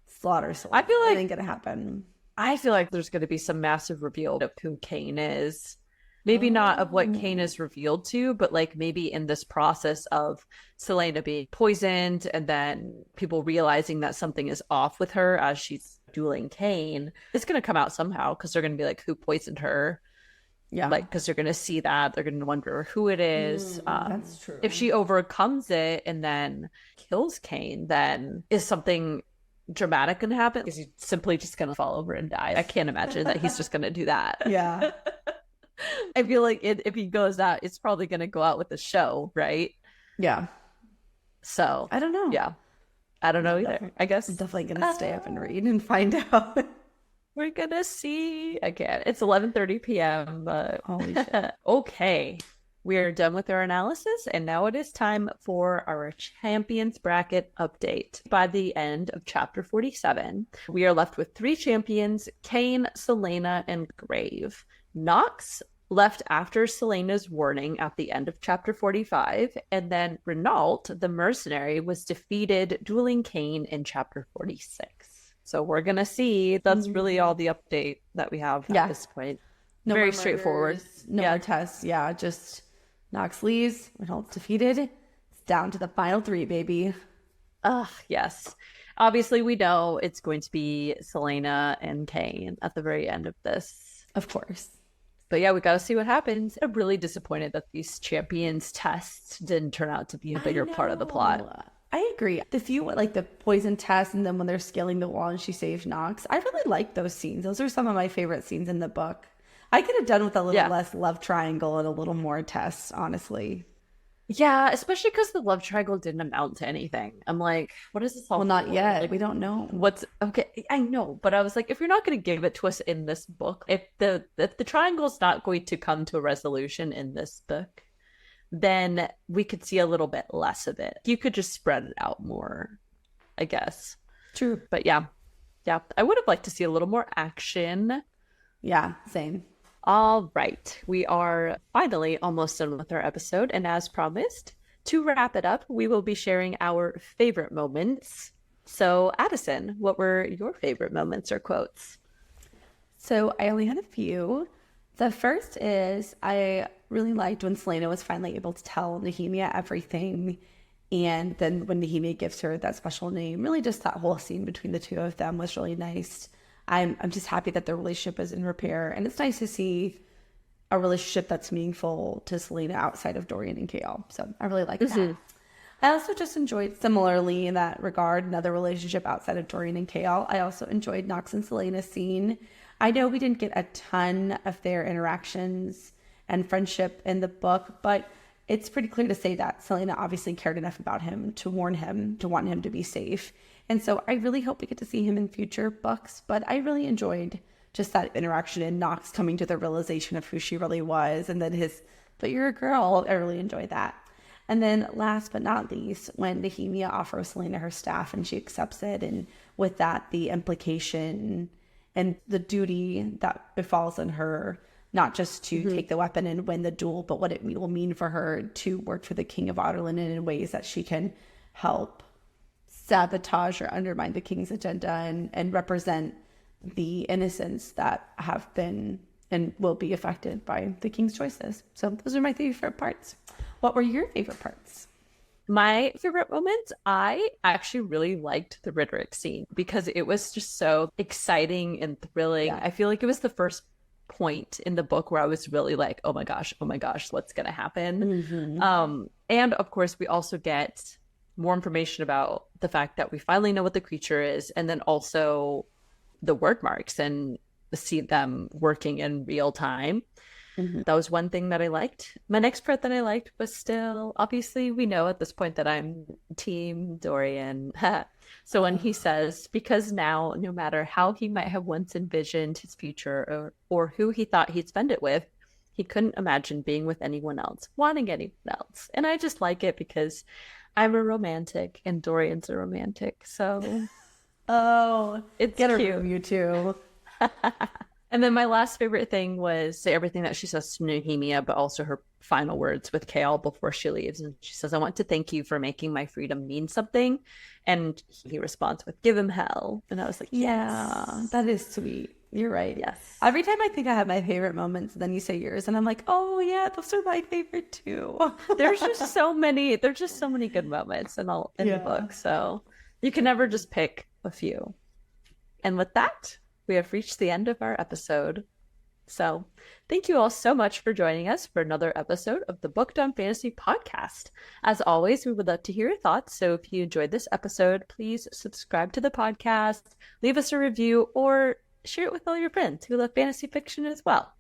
slaughter Celaena. I feel like it ain't going to happen. I feel like there's going to be some massive reveal of who Kane is. Maybe not of what Kane is revealed to, but like maybe in this process of Celaena being poisoned and then people realizing that something is off with her as she's dueling Kane, it's going to come out somehow because they're going to be like, who poisoned her? Yeah. Like, because they're going to see that. They're going to wonder who it is. That's true. If she overcomes it and then kills Kane, then is something dramatic going to happen? Is he simply just going to fall over and die? I can't imagine that he's just going to do that. Yeah. I feel like if he goes out, it's probably going to go out with a show, right? Yeah. So I don't know. Yeah. I don't know either. I guess I'm definitely going to stay up and read and find out. We're going to see. Again, it's 11:30 p.m. But holy shit. Okay. We are done with our analysis, and now it is time for our Champions Bracket update. By the end of Chapter 47, we are left with 3 champions, Kane, Celaena, and Grave. Nox left after Celaena's warning at the end of Chapter 45, and then Renault, the mercenary, was defeated dueling Kane in Chapter 46. So we're going to see. That's really all the update that we have at this point. No Very straightforward. No more tests. Yeah, just Nox leaves, Renault's defeated. It's down to the final 3, baby. Yes. Obviously, we know it's going to be Celaena and Kane at the very end of this. Of course. But yeah, we got to see what happens. I'm really disappointed that these champions tests didn't turn out to be a bigger part of the plot. I agree. The few, like the poison test and then when they're scaling the wall and she saves Nox, I really like those scenes. Those are some of my favorite scenes in the book. I could have done with a little less love triangle and a little more tests, honestly. Yeah, especially because the love triangle didn't amount to anything. I'm like, what is this all Well, for? not yet. Like, we don't know. What's okay? I know, but I was like, if you're not going to give it to us in this book, if the triangle's not going to come to a resolution in this book, then we could see a little bit less of it. You could just spread it out more, I guess. True. But yeah, I would have liked to see a little more action. Yeah, same. All right, we are finally almost done with our episode, and as promised, to wrap it up, we will be sharing our favorite moments. So, Addison, what were your favorite moments or quotes? So, I only had a few. The first is I really liked when Celaena was finally able to tell Nehemia everything, and then when Nehemia gives her that special name, really just that whole scene between the two of them was really nice. I'm just happy that their relationship is in repair, and it's nice to see a relationship that's meaningful to Celaena outside of Dorian and Kale. So I really like that. I also just enjoyed, similarly in that regard, another relationship outside of Dorian and Kale. I also enjoyed Nox and Celaena's scene. I know we didn't get a ton of their interactions and friendship in the book, but it's pretty clear to say that Celaena obviously cared enough about him to warn him, to want him to be safe. And so I really hope we get to see him in future books, but I really enjoyed just that interaction and Nox coming to the realization of who she really was. And then but you're a girl. I really enjoyed that. And then last but not least, when Nehemia offers Celaena her staff and she accepts it. And with that, the implication and the duty that befalls on her, not just to take the weapon and win the duel, but what it will mean for her to work for the King of Adarlan in ways that she can help sabotage or undermine the king's agenda and represent the innocents that have been and will be affected by the king's choices. So those are my favorite parts. What were your favorite parts? My favorite moments, I actually really liked the Ridderak scene because it was just so exciting and thrilling. Yeah. I feel like it was the first point in the book where I was really like, oh my gosh, what's going to happen? And of course, we also get more information about the fact that we finally know what the creature is, and then also the word marks and see them working in real time. That was one thing that I liked. My next part that I liked was still, obviously, we know at this point that I'm team Dorian. So when he says, because now, no matter how he might have once envisioned his future or who he thought he'd spend it with, he couldn't imagine being with anyone else, wanting anyone else. And I just like it because I'm a romantic and Dorian's a romantic. So, it's get cute. her from you too. And then my last favorite thing was everything that she says to Nehemia, but also her final words with Kale before she leaves. And she says, I want to thank you for making my freedom mean something. And he responds with, give him hell. And I was like, Yeah, yes. that is sweet. You're right. Yes. Every time I think I have my favorite moments, then you say yours, and I'm like, oh yeah, those are my favorite too. There's just so many good moments in the book. So you can never just pick a few. And with that, we have reached the end of our episode. So thank you all so much for joining us for another episode of the Booked on Fantasy podcast. As always, we would love to hear your thoughts. So if you enjoyed this episode, please subscribe to the podcast, leave us a review, or share it with all your friends who love fantasy fiction as well.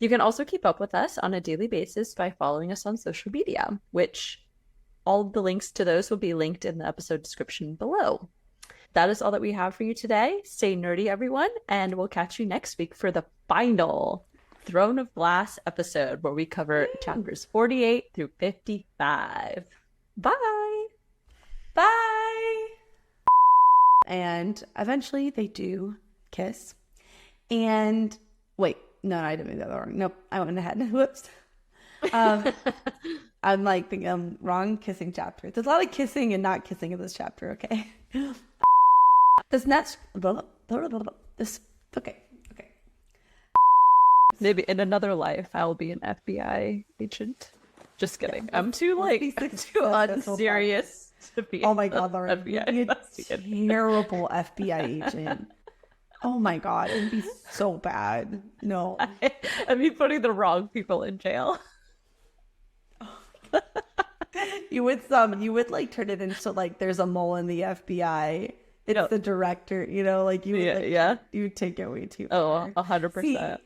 You can also keep up with us on a daily basis by following us on social media, which all of the links to those will be linked in the episode description below. That is all that we have for you today. Stay nerdy, everyone, and we'll catch you next week for the final Throne of Glass episode where we cover chapters 48 through 55. Bye! Bye! And eventually they do kiss. And wait, no, I didn't make that wrong. Nope, I went ahead. Whoops. I'm like thinking I'm wrong kissing chapter. There's a lot of kissing and not kissing in this chapter, okay? This next okay. Maybe in another life I'll be an FBI agent. Just kidding. I'm too unserious to be. Oh my god, Lauren, FBI you'd be a terrible FBI agent. Oh my god, it'd be so bad. No. I'd be putting the wrong people in jail. You would like turn it into like there's a mole in the FBI. It's the director, like you would you would take it way too far. Oh, 100%.